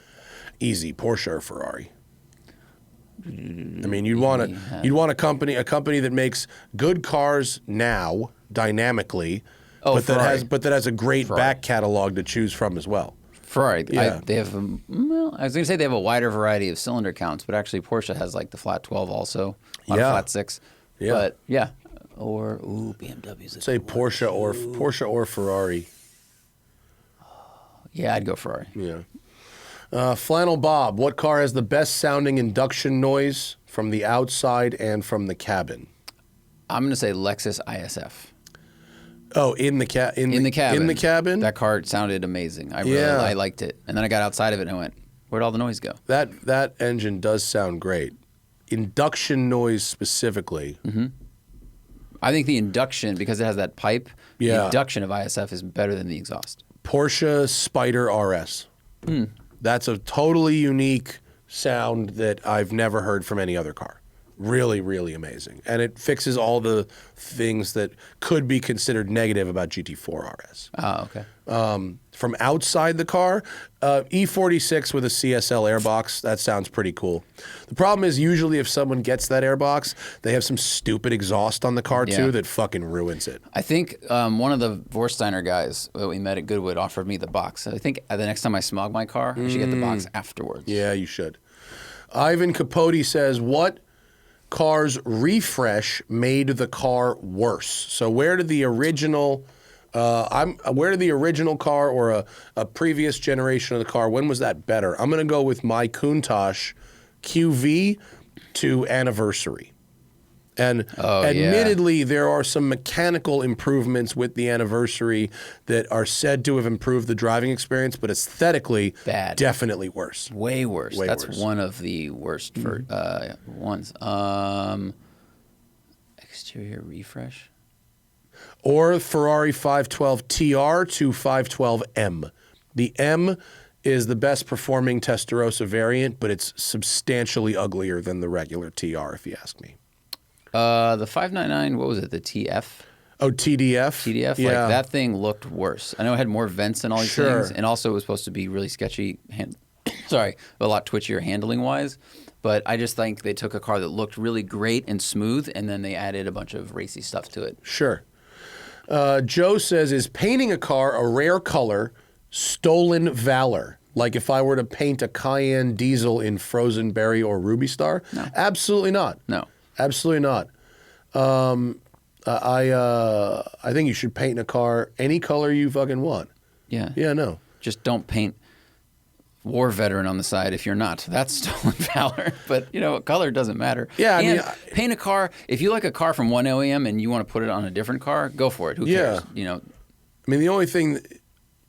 Easy, Porsche or Ferrari. I mean, you'd want a company that makes good cars now dynamically, but that has a great back catalog to choose from as well. Ferrari, Yeah. they have. I was going to say they have a wider variety of cylinder counts, but actually Porsche has like the flat 12 also, a lot of flat 6. Yeah. But yeah, or BMW's. Say Porsche or Ferrari. Yeah, I'd go Ferrari. Yeah. Flannel Bob, what car has the best sounding induction noise from the outside and from the cabin? I'm going to say Lexus ISF. Oh, in the cabin. In the cabin? That car sounded amazing. I liked it. And then I got outside of it and I went, where'd all the noise go? That engine does sound great. Induction noise specifically. Mm-hmm. I think the induction, because it has that pipe, the induction of ISF is better than the exhaust. Porsche Spyder RS. That's a totally unique sound that I've never heard from any other car. Really, really amazing. And it fixes all the things that could be considered negative about GT4 RS. Oh, okay. from outside the car, E46 with a CSL airbox, that sounds pretty cool. The problem is usually if someone gets that airbox, they have some stupid exhaust on the car too that fucking ruins it. I think one of the Vorsteiner guys that we met at Goodwood offered me the box. So I think the next time I smog my car, I should get the box afterwards. Yeah, you should. Ivan Capote says, what car's refresh made the car worse? So where did the original... where did the original car or a previous generation of the car, when was that better? I'm going to go with my Countach QV to Anniversary. And admittedly, there are some mechanical improvements with the Anniversary that are said to have improved the driving experience, but aesthetically, definitely worse. Way worse. That's one of the worst for ones. Exterior refresh. Or Ferrari 512 TR to 512M. The M is the best performing Testarossa variant, but it's substantially uglier than the regular TR, if you ask me. The 599, what was it? The TF? Oh, TDF? TDF? Yeah. Like, that thing looked worse. I know it had more vents and all these things, and also it was supposed to be really sketchy, a lot twitchier handling-wise. But I just think they took a car that looked really great and smooth, and then they added a bunch of racy stuff to it. Sure. Joe says, is painting a car a rare color stolen valor? Like if I were to paint a Cayenne diesel in Frozen Berry or Ruby Star? No. Absolutely not. No. Absolutely not. I think you should paint a car any color you fucking want. Yeah. Yeah, no. Just don't paint war veteran on the side if you're not. That's stolen valor. But, color doesn't matter. Yeah, and paint a car. If you like a car from one OEM and you want to put it on a different car, go for it. Who cares? I mean, the only thing,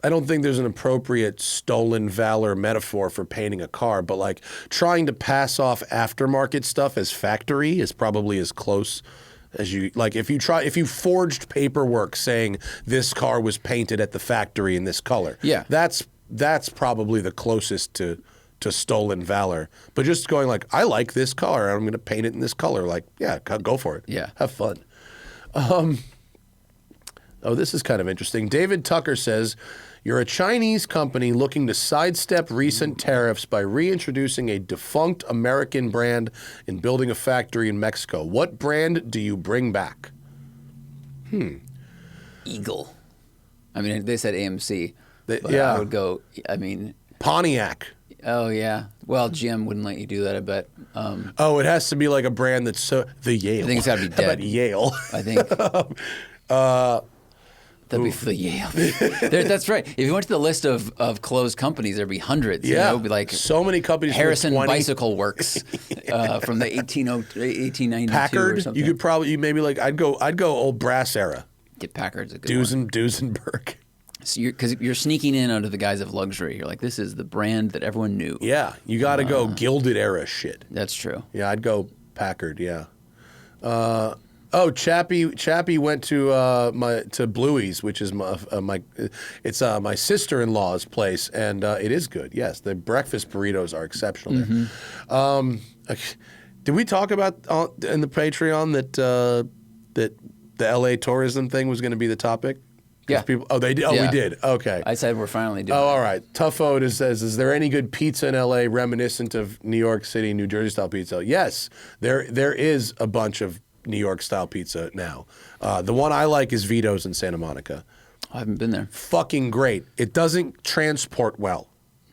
I don't think there's an appropriate stolen valor metaphor for painting a car, but like trying to pass off aftermarket stuff as factory is probably as close as you, like if you forged paperwork saying this car was painted at the factory in this color. Yeah. That's probably the closest to stolen valor. But just going like, I like this car, I'm going to paint it in this color. Like, yeah, go for it. Yeah. Have fun. Oh, this is kind of interesting. David Tucker says, you're a Chinese company looking to sidestep recent tariffs by reintroducing a defunct American brand and building a factory in Mexico. What brand do you bring back? Eagle. I mean, they said AMC. But yeah. I would go, Pontiac. Oh, yeah. Well, GM wouldn't let you do that, I bet. It has to be like a brand that's the Yale. I think it's got to be dead. How about Yale? I think. That'd be for the Yale. That's right. If you went to the list of closed companies, there'd be hundreds. Yeah. It'd be like so many companies. Harrison Bicycle Works from the 1892 Packard. or something. You could probably I'd go old brass era. Get Packard's a good one. Duesenberg. So because you're sneaking in under the guise of luxury. You're like, this is the brand that everyone knew. Yeah, you got to go Gilded Era shit. That's true. Yeah, I'd go Packard. Yeah. Chappie went to Bluey's, which is my sister-in-law's place, and it is good. Yes, the breakfast burritos are exceptional there. Did we talk about in the Patreon that the LA tourism thing was going to be the topic? Yeah. They did. Oh, yeah. We did. Okay. I said we're finally doing it. All right. Tough Ode says, is there any good pizza in LA reminiscent of New York City, New Jersey style pizza? Yes, there is a bunch of New York style pizza now. The one I like is Vito's in Santa Monica. I haven't been there. Fucking great. It doesn't transport well.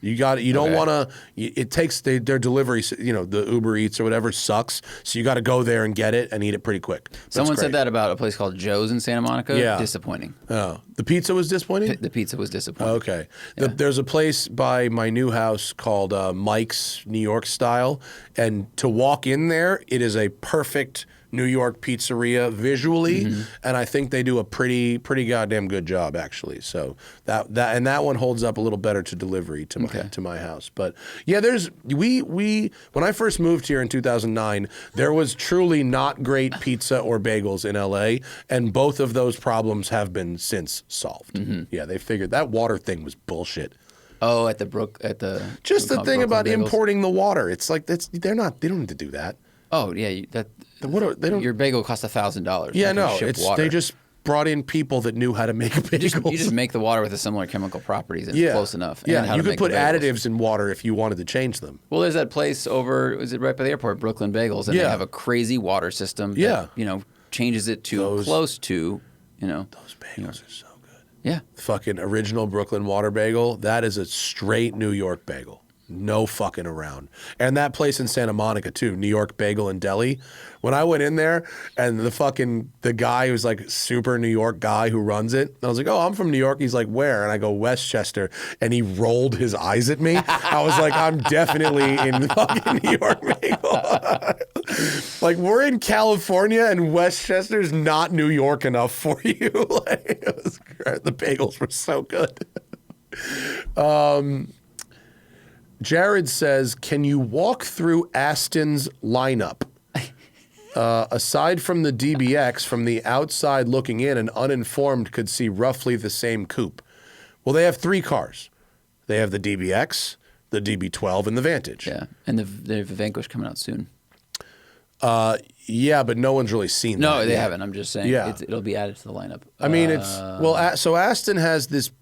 You don't want to. It takes their delivery. The Uber Eats or whatever sucks. So you got to go there and get it and eat it pretty quick. Someone said that about a place called Joe's in Santa Monica. Yeah. Disappointing. Oh, the pizza was disappointing. The pizza was disappointing. Okay. Yeah. There's a place by my new house called Mike's New York Style, and to walk in there, it is a perfect New York pizzeria visually, and I think they do a pretty goddamn good job actually. So that one holds up a little better to delivery to my house. But yeah, when I first moved here in 2009, there was truly not great pizza or bagels in LA, and both of those problems have been since solved. Yeah, they figured that water thing was bullshit. Oh, at the just the thing Brooklyn about bagels? Importing the water. It's like they don't need to do that. Oh yeah, They don't. Your bagel costs $1,000. Yeah, Not gonna no, ship it's water. they just brought in people that knew how to make bagels. You just make the water with the similar chemical properties and close enough. Yeah, and how you to could make put the bagels. additives in water if you wanted to change them. Well, there's that place over, is it right by the airport, Brooklyn Bagels, and they have a crazy water system that, changes it to close to, Those bagels are so good. Yeah. Fucking original Brooklyn water bagel, that is a straight New York bagel. No fucking around. And that place in Santa Monica too, New York Bagel and Deli. When I went in there and the guy who's like super New York guy who runs it, I was like, oh, I'm from New York. He's like, where? And I go, Westchester. And he rolled his eyes at me. I was like, I'm definitely in fucking New York Bagel. Like, we're in California and Westchester's not New York enough for you. Like, the bagels were so good. Jared says, can you walk through Aston's lineup? Aside from the DBX, from the outside looking in, an uninformed could see roughly the same coupe. Well, they have 3 cars. They have the DBX, the DB12, and the Vantage. Yeah, and the Vanquish coming out soon. Yeah, but no one's really seen that. No, they haven't. I'm just saying it'll be added to the lineup. I mean, so Aston has this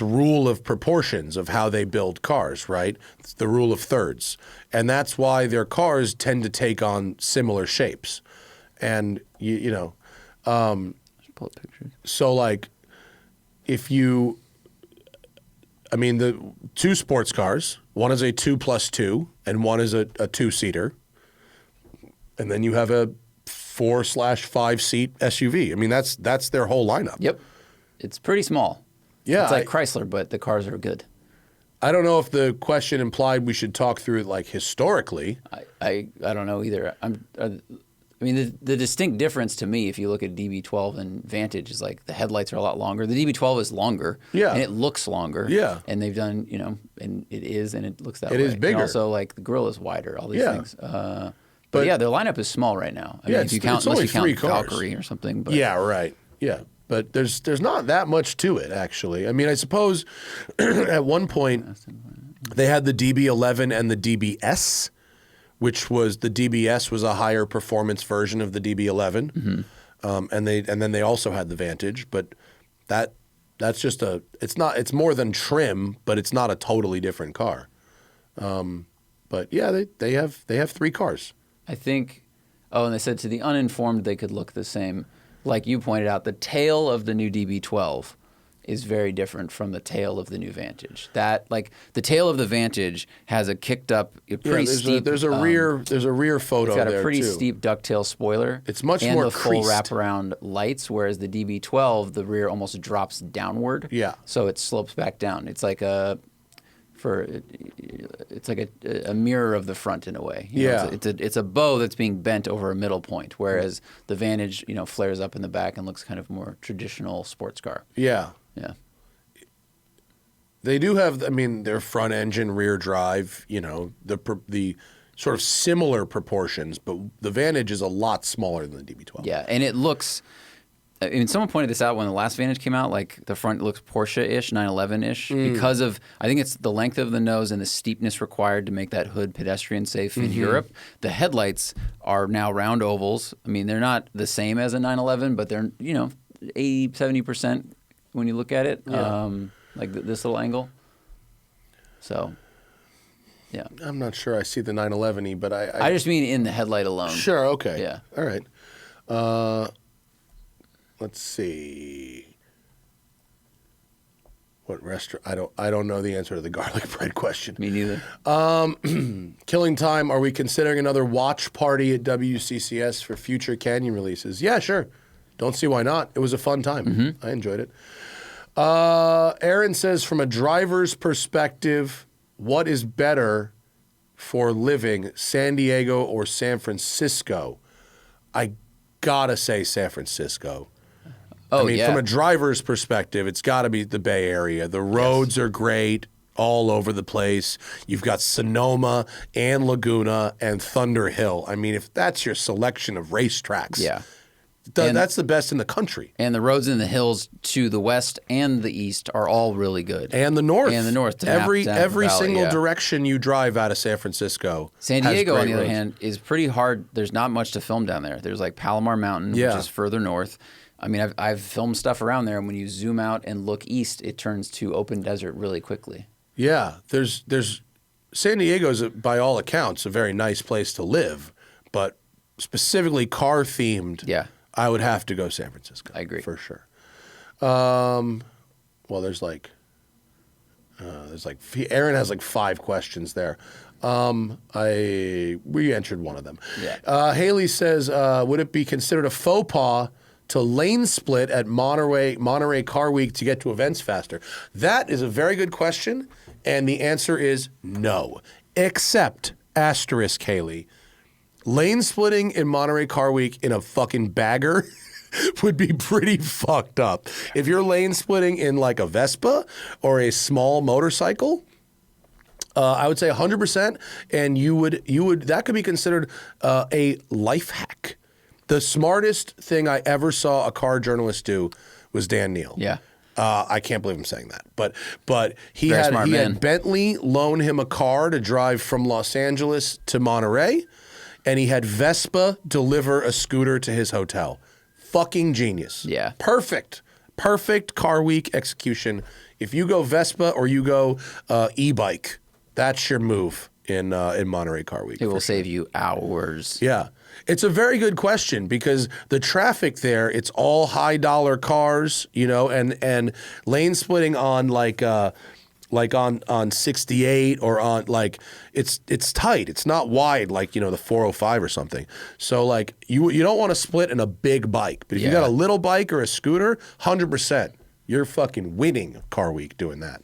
rule of proportions of how they build cars, right? It's the rule of thirds. And that's why their cars tend to take on similar shapes. And, Just pull up pictures. So like the 2 sports cars, one is a 2+2 and one is a 2-seater. And then you have a 4/5 seat SUV. I mean, that's their whole lineup. Yep. It's pretty small. Yeah, it's like Chrysler, but the cars are good. I don't know if the question implied we should talk through it like historically. I don't know either. The distinct difference to me, if you look at DB12 and Vantage, is like the headlights are a lot longer. The DB12 is longer, and it looks longer. Yeah, and they've done, and it looks that way. It is bigger. And also, like the grille is wider. All these things. But yeah, their lineup is small right now. I mean, if you count, unless you count Valkyrie or something. But. Yeah, right. Yeah. But there's not that much to it, actually. I mean, I suppose at one point they had the DB11 and the DBS, which was the DBS was a higher performance version of the DB11, and then they also had the Vantage. But that's just it's more than trim, but it's not a totally different car. But yeah, they have 3 cars. I think. Oh, and they said to the uninformed they could look the same. Like you pointed out, the tail of the new DB12 is very different from the tail of the new Vantage. That, like, the tail of the Vantage has a kicked up, pretty steep. There's a rear photo there. It's got a pretty steep ducktail spoiler. It's much and more the full creased. wraparound lights, whereas the DB12, the rear almost drops downward. Yeah. So it slopes back down. It's like a mirror of the front in a way. It's a bow that's being bent over a middle point, whereas the Vantage, flares up in the back and looks kind of more traditional sports car. Yeah. Yeah. They do have, their front engine, rear drive, the sort of similar proportions, but the Vantage is a lot smaller than the DB12. Yeah, and it looks. Someone pointed this out when the last Vantage came out. Like the front looks Porsche-ish, 911-ish, because of I think it's the length of the nose and the steepness required to make that hood pedestrian safe in Europe. The headlights are now round ovals. I mean, they're not the same as a 911, but they're 80-70% when you look at it, like this little angle. So, yeah. I'm not sure I see the 911-y, but I just mean in the headlight alone. Sure. Okay. Yeah. All right. Let's see. What restaurant? I don't know the answer to the garlic bread question. Me neither. Killing time. Are we considering another watch party at WCCS for future Canyon releases? Yeah, sure. Don't see why not. It was a fun time. I enjoyed it. Aaron says, from a driver's perspective, what is better for living, San Diego or San Francisco? I gotta say San Francisco. Oh, from a driver's perspective, it's got to be the Bay Area. The roads are great all over the place. You've got Sonoma and Laguna and Thunder Hill. I mean, if that's your selection of racetracks, that's the best in the country. And the roads in the hills to the west and the east are all really good. And the north. Every single direction you drive out of San Francisco. San Diego, on the other hand, is pretty hard. There's not much to film down there. There's like Palomar Mountain, which is further north. I mean, I've filmed stuff around there, and when you zoom out and look east, it turns to open desert really quickly. Yeah, there's San Diego's, by all accounts, a very nice place to live, but specifically car themed. Yeah, I would have to go San Francisco. I agree for sure. Well, Aaron has like 5 questions there. We answered one of them. Yeah. Haley says, would it be considered a faux pas to lane split at Monterey Car Week to get to events faster? That is a very good question, and the answer is no. Except, asterisk, Haley, lane splitting in Monterey Car Week in a fucking bagger would be pretty fucked up. If you're lane splitting in like a Vespa or a small motorcycle, I would say 100%, and you would that could be considered a life hack. The smartest thing I ever saw a car journalist do was Dan Neal. Yeah. I can't believe I'm saying that, but he Very had smart man. had Bentley loan him a car to drive from Los Angeles to Monterey, and he had Vespa deliver a scooter to his hotel. Fucking genius. Yeah. Perfect car week execution. If you go Vespa or you go e-bike, that's your move in Monterey Car Week. It will save you hours. Yeah. It's a very good question because the traffic there, it's all high dollar cars, and lane splitting on like on 68 or on like it's tight. It's not wide like, the 405 or something. So like you don't want to split in a big bike, but if you got a little bike or a scooter, 100%, you're fucking winning Car Week doing that.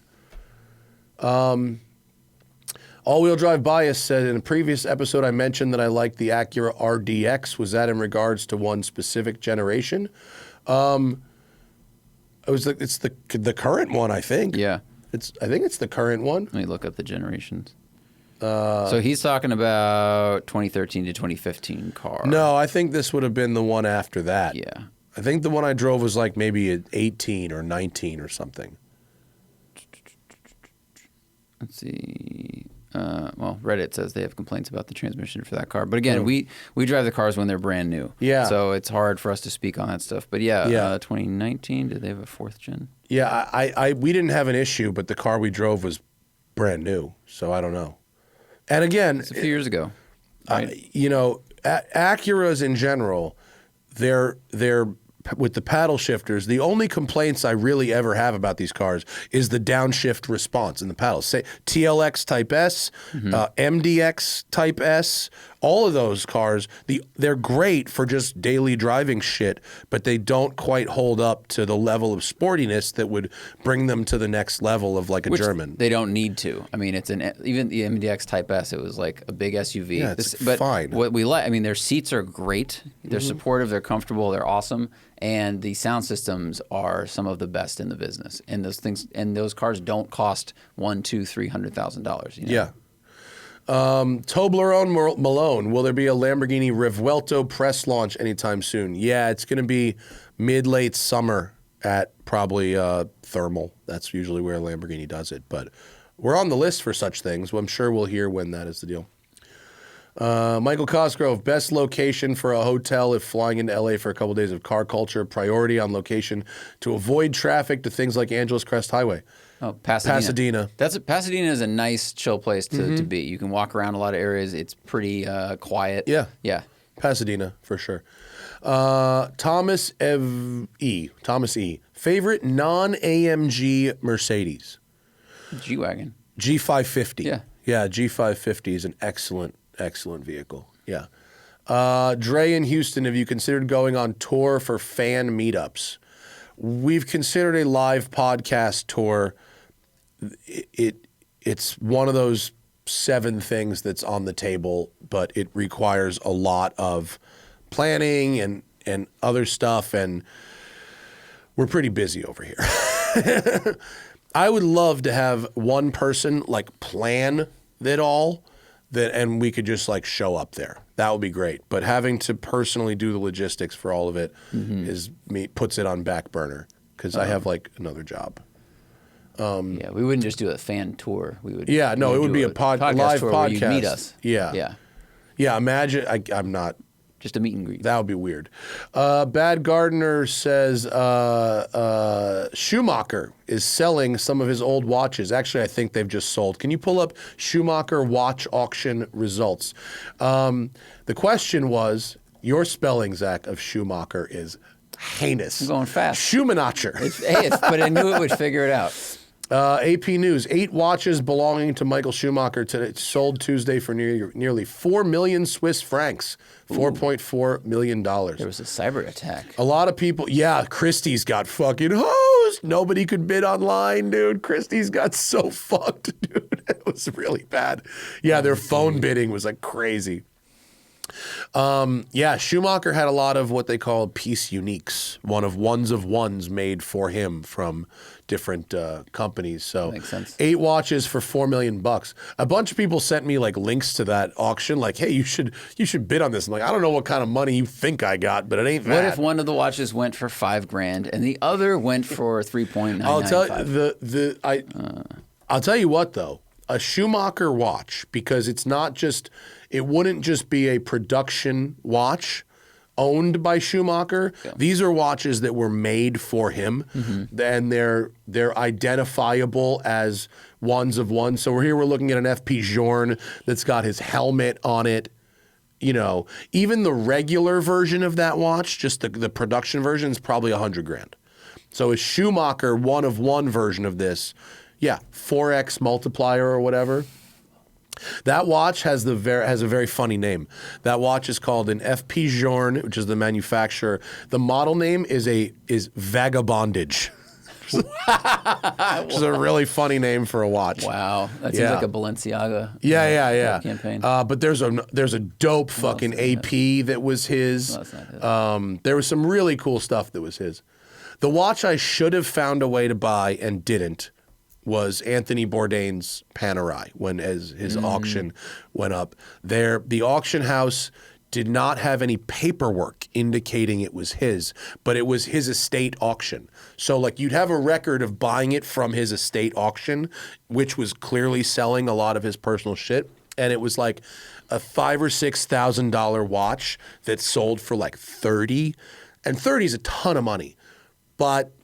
All-wheel drive bias said in a previous episode I mentioned that I liked the Acura RDX. Was that in regards to one specific generation? It's the current one, I think. Yeah. I think it's the current one. Let me look up the generations. So he's talking about 2013 to 2015 car. No, I think this would have been the one after that. Yeah. I think the one I drove was like maybe an 18 or 19 or something. Let's see. Well, Reddit says they have complaints about the transmission for that car. But again, we drive the cars when they're brand new. Yeah. So it's hard for us to speak on that stuff. But 2019, did they have a 4th gen? Yeah, we didn't have an issue, but the car we drove was brand new. So I don't know. And again, It's a few years ago. Right? Acuras in general, they're with the paddle shifters, the only complaints I really ever have about these cars is the downshift response in the paddles. Say TLX Type S, MDX Type S, all of those cars, they're great for just daily driving shit, but they don't quite hold up to the level of sportiness that would bring them to the next level of like a German. They don't need to. I mean, even the MDX Type S, it was like a big SUV. Yeah, it's but fine. What we like, I mean, their seats are great. They're supportive. They're comfortable. They're awesome. And the sound systems are some of the best in the business. And those cars don't cost $100,000-$300,000. Yeah. Toblerone Malone, will there be a Lamborghini Revuelto press launch anytime soon? Yeah, it's going to be mid-late summer at probably Thermal. That's usually where Lamborghini does it. But we're on the list for such things. Well, I'm sure we'll hear when that is the deal. Michael Cosgrove, best location for a hotel if flying into LA for a couple days of car culture, priority on location to avoid traffic to things like Angeles Crest Highway. Oh, Pasadena. Pasadena. Pasadena is a nice, chill place to be. You can walk around a lot of areas. It's pretty quiet. Yeah. Yeah. Pasadena, for sure. Thomas E. Favorite non-AMG Mercedes? G-Wagon. G550. Yeah. Yeah, G550 is an excellent vehicle. Yeah. Dre in Houston, have you considered going on tour for fan meetups? We've considered a live podcast tour. It's one of those 7 things that's on the table, but it requires a lot of planning and other stuff, and we're pretty busy over here. I would love to have one person like plan it all, and we could just like show up there. That would be great. But having to personally do the logistics for all of it puts it on back burner because I have like another job. Yeah, we wouldn't just do a fan tour. We would. Yeah, no, it would be a live tour podcast. where you'd meet us. Yeah. Yeah. Yeah, imagine I'm not Just a meet and greet. That would be weird. Bad Gardener says Schumacher is selling some of his old watches. Actually, I think they've just sold. Can you pull up Schumacher watch auction results? The question was, your spelling, Zach, of Schumacher is heinous. I'm going fast. Schumacher. But I knew it would figure it out. AP News, 8 watches belonging to Michael Schumacher today sold Tuesday for nearly 4 million Swiss francs, $4.4 million. There was a cyber attack. A lot of people, Christie's got fucking hosed. Nobody could bid online, dude. Christie's got so fucked, dude. It was really bad. Yeah, their phone bidding was like crazy. Schumacher had a lot of what they call piece uniques, ones of ones made for him from different companies. So makes sense. 8 watches for $4 million. A bunch of people sent me like links to that auction, like, hey, you should bid on this. I'm like, I don't know what kind of money you think I got, but it ain't that. What if one of the watches went for $5,000 and the other went for 3.995? I'll tell you what though, a Schumacher watch, because it wouldn't just be a production watch owned by Schumacher. Yeah. These are watches that were made for him, and they're identifiable as ones of one. So we're looking at an FP Journe that's got his helmet on it. You know, even the regular version of that watch, just the production version, is probably $100,000. So a Schumacher one of one version of this, 4x multiplier or whatever. That watch has a very funny name. That watch is called an FP Journe, which is the manufacturer. The model name is Vagabondage. Which is a really funny name for a watch. Wow, that seems like a Balenciaga. Campaign. But there's a dope fucking AP that was his. No, that's not his. There was some really cool stuff that was his. The watch I should have found a way to buy and didn't was Anthony Bourdain's Panerai when his auction went up. The auction house did not have any paperwork indicating it was his, but it was his estate auction. So like you'd have a record of buying it from his estate auction, which was clearly selling a lot of his personal shit. And it was like a $5,000 or $6,000 watch that sold for like 30, and 30 is a ton of money. But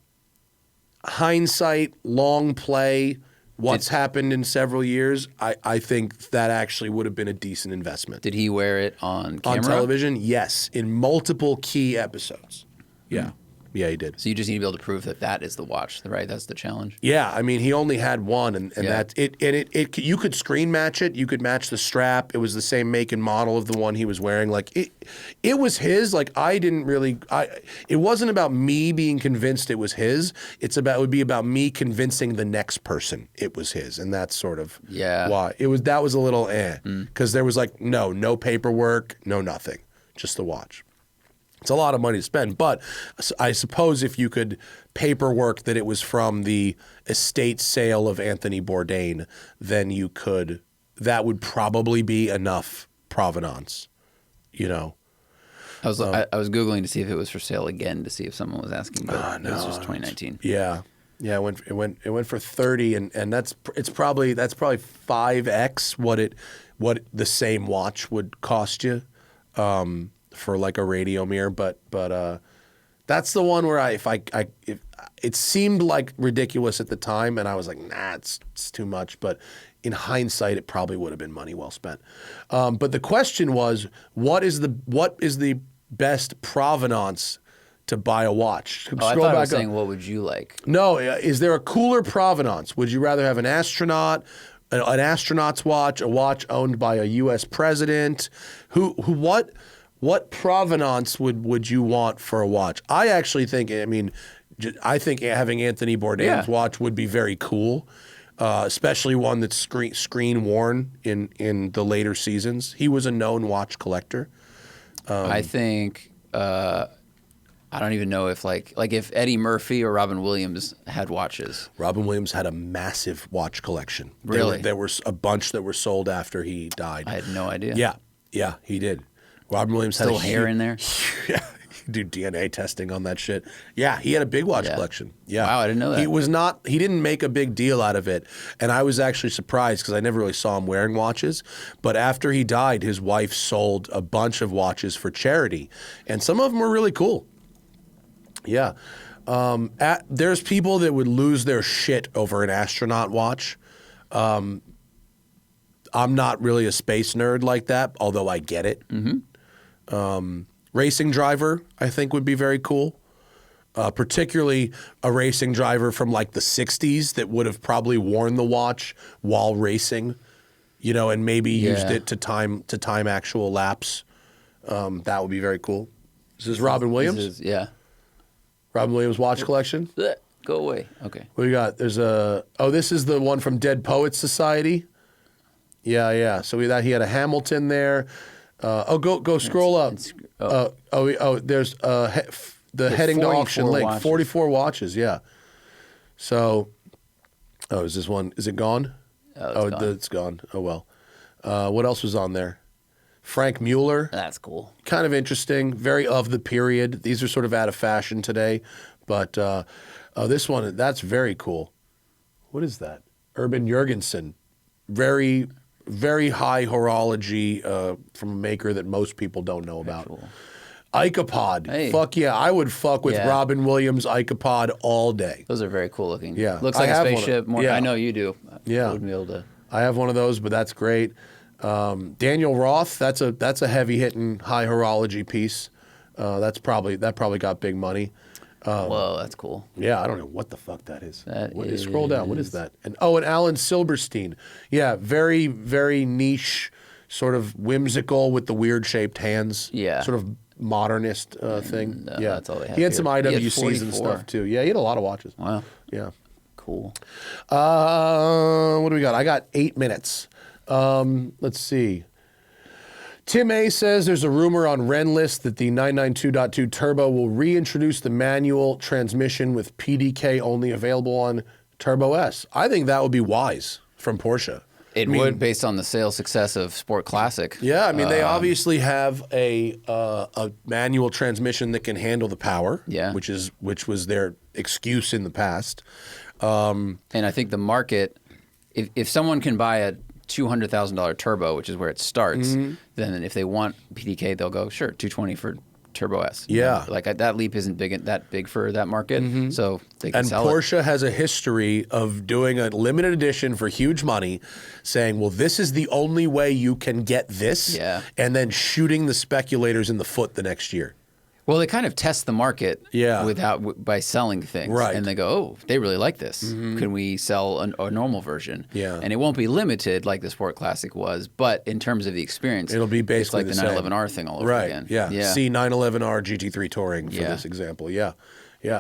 hindsight, long play, what's happened in several years, I think that actually would have been a decent investment. Did he wear it on camera? On television? Yes, in multiple key episodes. Yeah. Yeah, he did. So you just need to be able to prove that is the watch, right? That's the challenge. Yeah, I mean, he only had one, and that's it. And it you could screen match it. You could match the strap. It was the same make and model of the one he was wearing. Like it was his. Like I didn't really. It wasn't about me being convinced it was his. It would be about me convincing the next person it was his, and that's sort of why it was. That was a little because there was like no paperwork, no nothing, just the watch. It's a lot of money to spend, but I suppose if you could paperwork that it was from the estate sale of Anthony Bourdain, then that would probably be enough provenance, you know. I was Googling to see if it was for sale again to see if someone was asking, but it was just 2019. Yeah. Yeah, it went for 30, and that's probably 5x what the same watch would cost you. For like a radio mirror, but that's the one where if it seemed like ridiculous at the time, and I was like, nah, it's too much. But in hindsight, it probably would have been money well spent. But the question was, what is the best provenance to buy a watch? I thought I was saying, what would you like? No, is there a cooler provenance? Would you rather have an astronaut's watch, a watch owned by a U.S. president? What provenance would you want for a watch? I actually think, I think having Anthony Bourdain's watch would be very cool, especially one that's screen worn in the later seasons. He was a known watch collector. I think I don't even know if like if Eddie Murphy or Robin Williams had watches. Robin Williams had a massive watch collection. Really? There were a bunch that were sold after he died. I had no idea. Yeah, he did. Robin Williams had hair in there. Yeah, Do DNA testing on that shit. Yeah, he had a big watch collection. Yeah. Wow, I didn't know that. He didn't make a big deal out of it. And I was actually surprised because I never really saw him wearing watches. But after he died, his wife sold a bunch of watches for charity. And some of them were really cool. Yeah. There's people that would lose their shit over an astronaut watch. I'm not really a space nerd like that, although I get it. Racing driver, I think, would be very cool. Particularly a racing driver from like the 60s that would have probably worn the watch while racing, and maybe used it to time actual laps. That would be very cool. This is Robin Williams? Robin Williams watch collection? Go away. Okay. What do you got? There's this is the one from Dead Poets Society. Yeah. So he had a Hamilton there. Go scroll up. There's the heading to auction link. Watches. 44 watches, yeah. So, is this one, is it gone? It's gone. Oh, well. What else was on there? Frank Mueller. That's cool. Kind of interesting. Very of the period. These are sort of out of fashion today. But this one, that's very cool. What is that? Urban Jurgensen. Very... very high horology from a maker that most people don't know about. Cool. Icopod. Hey. Fuck yeah. I would fuck with Robin Williams Icopod all day. Those are very cool looking. Yeah. Looks like a spaceship. I know you do. Yeah. I wouldn't be able to. I have one of those, but that's great. Daniel Roth, that's a heavy hitting high horology piece. That probably got big money. Whoa, that's cool. Yeah, I don't know what the fuck that is. Scroll down. What is that? And Alan Silberstein. Yeah, very, very niche, sort of whimsical with the weird shaped hands. Yeah. Sort of modernist thing. Yeah. That's all they have. He had some IWCs 44. and stuff too. Yeah, he had a lot of watches. Wow. Yeah. Cool. What do we got? I got 8 minutes. Let's see. Tim A says there's a rumor on Renlist that the 992.2 Turbo will reintroduce the manual transmission with PDK only available on Turbo S. I think that would be wise from Porsche. It would, based on the sales success of Sport Classic. Yeah, I mean, they obviously have a manual transmission that can handle the power, which was their excuse in the past. And I think the market, if someone can buy a $200,000 turbo, which is where it starts, then if they want PDK, they'll go, sure, $220 for Turbo S. Yeah. Like that leap isn't that big for that market, so they can sell Porsche it. has a history of doing a limited edition for huge money, saying, well, this is the only way you can get this, and then shooting the speculators in the foot the next year. Well, they kind of test the market by selling things. Right. And they go, oh, they really like this. Can we sell a normal version? Yeah. And it won't be limited like the Sport Classic was, but in terms of the experience, it'll be basically it's like the 911R thing all over again. Yeah. See 911R GT3 Touring for this example. Yeah.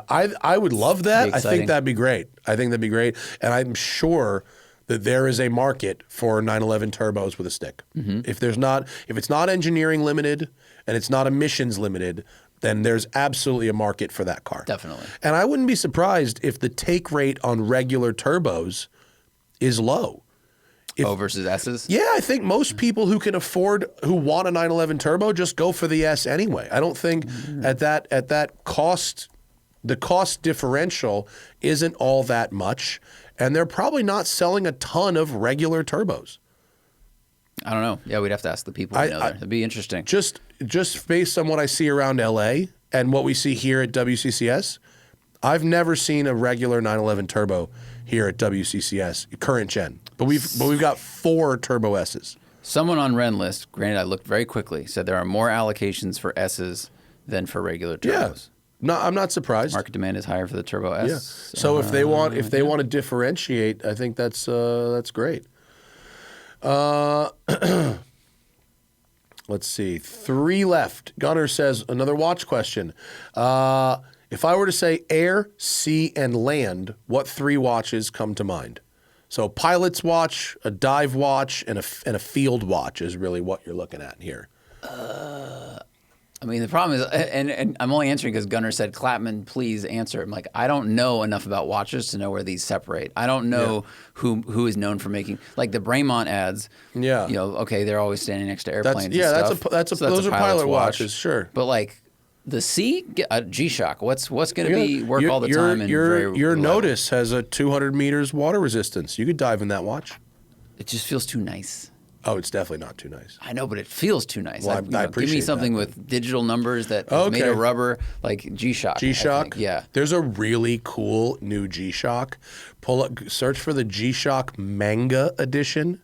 I would love that. I think that'd be great. And I'm sure that there is a market for 911 turbos with a stick. If it's not engineering limited and it's not emissions limited, then there's absolutely a market for that car. Definitely. And I wouldn't be surprised if the take rate on regular turbos is low. Versus S's? Yeah, I think most people who want a 911 turbo just go for the S anyway. I don't think at that cost, the cost differential isn't all that much, and they're probably not selling a ton of regular turbos. I don't know. Yeah, we'd have to ask the people who know there. It'd be interesting. Just based on what I see around LA and what we see here at WCCS, I've never seen a regular 911 turbo here at WCCS, current gen. But we've got 4 Turbo S's. Someone on Renlist, granted I looked very quickly, said there are more allocations for S's than for regular turbos. Yeah. No, I'm not surprised. Market demand is higher for the Turbo S. Yeah. So if they want to differentiate, I think that's great. Let's see. 3 left. Gunnar says, another watch question. If I were to say air, sea, and land, what 3 watches come to mind? So pilot's watch, a dive watch, and a field watch is really what you're looking at here. I mean, the problem is, and I'm only answering because Gunnar said, Clapman, please answer. I'm like, I don't know enough about watches to know where these separate. I don't know who is known for making, like the Bremont ads. Yeah. Okay, they're always standing next to airplanes. Those are pilot watches, sure. But like, The C, G-Shock. What's going to be work all the time? And your Notice has a 200 meters water resistance. You could dive in that watch. It just feels too nice. Oh, it's definitely not too nice. I know, but it feels too nice. Well, I appreciate give me something that. with digital numbers that is made of rubber, like G-Shock. G-Shock? Yeah. There's a really cool new G-Shock. Search for the G-Shock Manga Edition.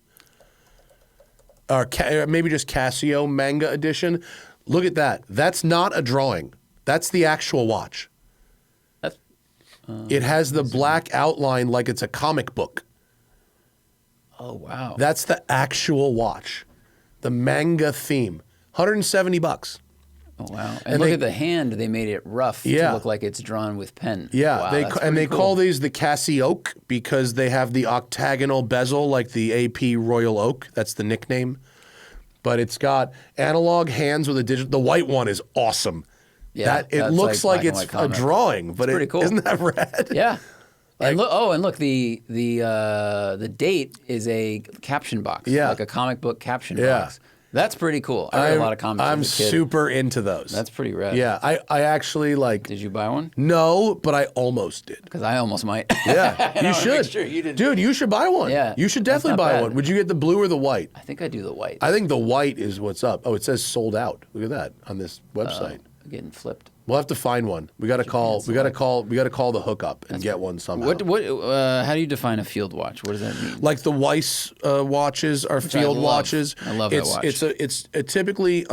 Or maybe just Casio Manga Edition. Look at that. That's not a drawing. That's the actual watch. It has the black outline like it's a comic book. Oh, wow. That's the actual watch. The manga theme. $170. Oh, wow. And look at the hand. They made it rough to look like it's drawn with pen. Yeah. Wow, they call these the Cassie Oak because they have the octagonal bezel like the AP Royal Oak. That's the nickname. But it's got analog hands with a digital. The white one is awesome. Yeah, it looks like it's a drawing, but pretty cool. Isn't that rad? Yeah. And look, the date is a caption box. Yeah. Like a comic book caption box. That's pretty cool. I read a lot of comics I'm as a kid. super into those. That's pretty rad. Yeah, I actually like. Did you buy one? No, but I almost did. Because I almost might. Yeah, you should. Sure you didn't. Dude, you should buy one. Yeah, you should definitely buy one. Would you get the blue or the white? I think I do the white. I think the white is what's up. Oh, it says sold out. Look at that on this website. Getting flipped. We'll have to find one. We got to call. We got to call the hookup and get one somehow. What? How do you define a field watch? What does that mean? Like the Weiss watches are field watches. I love that watch. It's a typically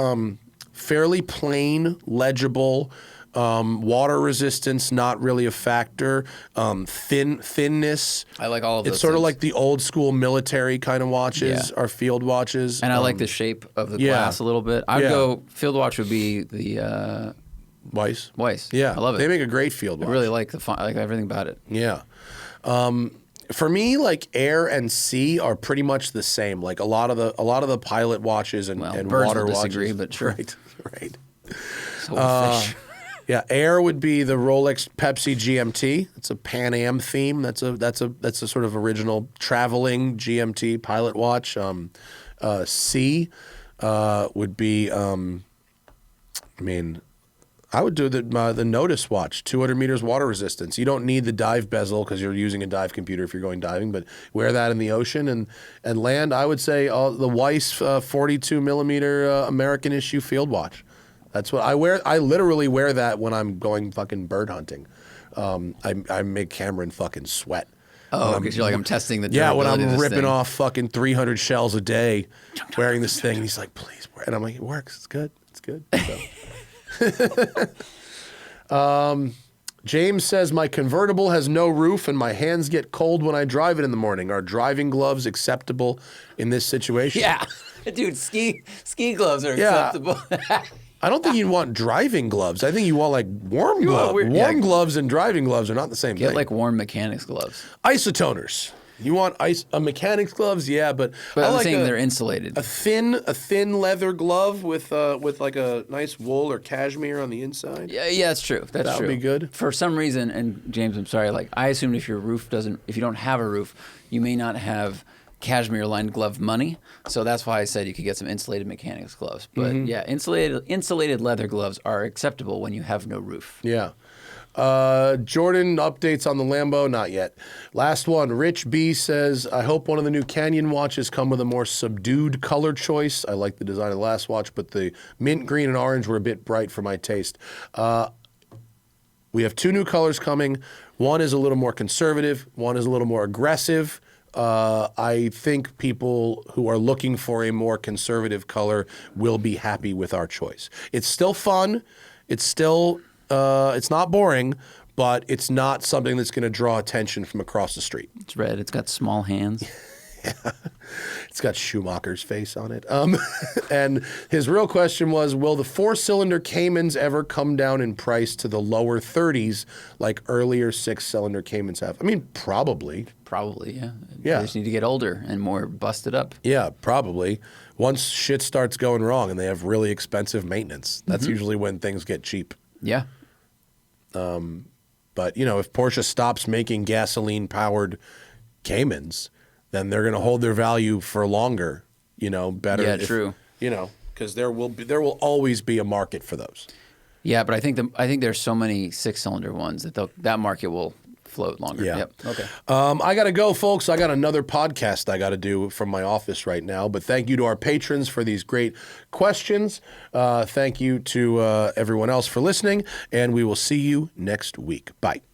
fairly plain, legible. Water resistance not really a factor. Thinness. I like all of those. It's sort of things. like the old school military kind of watches are field watches. And I like the shape of the glass a little bit. I'd go field watch would be the Weiss. Yeah, I love it. They make a great field watch. I really like like everything about it. Yeah. For me, like Air and C are pretty much the same. Like a lot of the pilot watches and birds water will disagree, watches. but sure. Right. So fish. Yeah, Air would be the Rolex Pepsi GMT. It's a Pan Am theme. That's a sort of original traveling GMT pilot watch. C would be. I would do the Notice watch, 200 meters water resistance. You don't need the dive bezel because you're using a dive computer if you're going diving, but wear that in the ocean and land. I would say the Weiss 42 millimeter American issue field watch. That's what I wear. I literally wear that when I'm going fucking bird hunting. I make Cameron fucking sweat. Oh, because you're like, I'm testing the yeah, when durability I'm of this ripping thing. off fucking 300 shells a day wearing this thing. And he's like, please wear it. And I'm like, it works. It's good. It's good. So. James says, my convertible has no roof and my hands get cold when I drive it in the morning. Are driving gloves acceptable in this situation? Yeah. Dude, ski gloves are acceptable. I don't think you'd want driving gloves. I think you want like warm gloves. Warm gloves and driving gloves are not the same thing. Get like warm mechanics gloves. Isotoners. You want mechanics gloves? Yeah, but I'm like saying they're insulated. A thin leather glove with like a nice wool or cashmere on the inside. Yeah, that's true. That's that true. would be good. For some reason, and James, I'm sorry. Like I assumed if you don't have a roof, you may not have cashmere lined glove money. So that's why I said you could get some insulated mechanics gloves. But yeah, insulated leather gloves are acceptable when you have no roof. Yeah. Jordan updates on the Lambo, not yet. Last one, Rich B says, I hope one of the new Canyon watches come with a more subdued color choice. I like the design of the last watch, but the mint green and orange were a bit bright for my taste. We have two new colors coming. One is a little more conservative. One is a little more aggressive. I think people who are looking for a more conservative color will be happy with our choice. It's still fun. It's still... it's not boring, but it's not something that's going to draw attention from across the street. It's red. It's got small hands. Yeah. It's got Schumacher's face on it. And his real question was, will the 4-cylinder Caymans ever come down in price to the lower 30s like earlier 6-cylinder Caymans have? I mean, probably. Probably, yeah. Yeah. They just need to get older and more busted up. Yeah, probably. Once shit starts going wrong and they have really expensive maintenance, that's usually when things get cheap. Yeah. But, if Porsche stops making gasoline-powered Caymans, then they're going to hold their value for longer, better. Yeah, true. Because there will always be a market for those. Yeah, but I think there's so many 6-cylinder ones that that market will float longer. Yeah. Yep. Okay. I got to go, folks. I got another podcast I got to do from my office right now. But thank you to our patrons for these great questions. Thank you to everyone else for listening. And we will see you next week. Bye.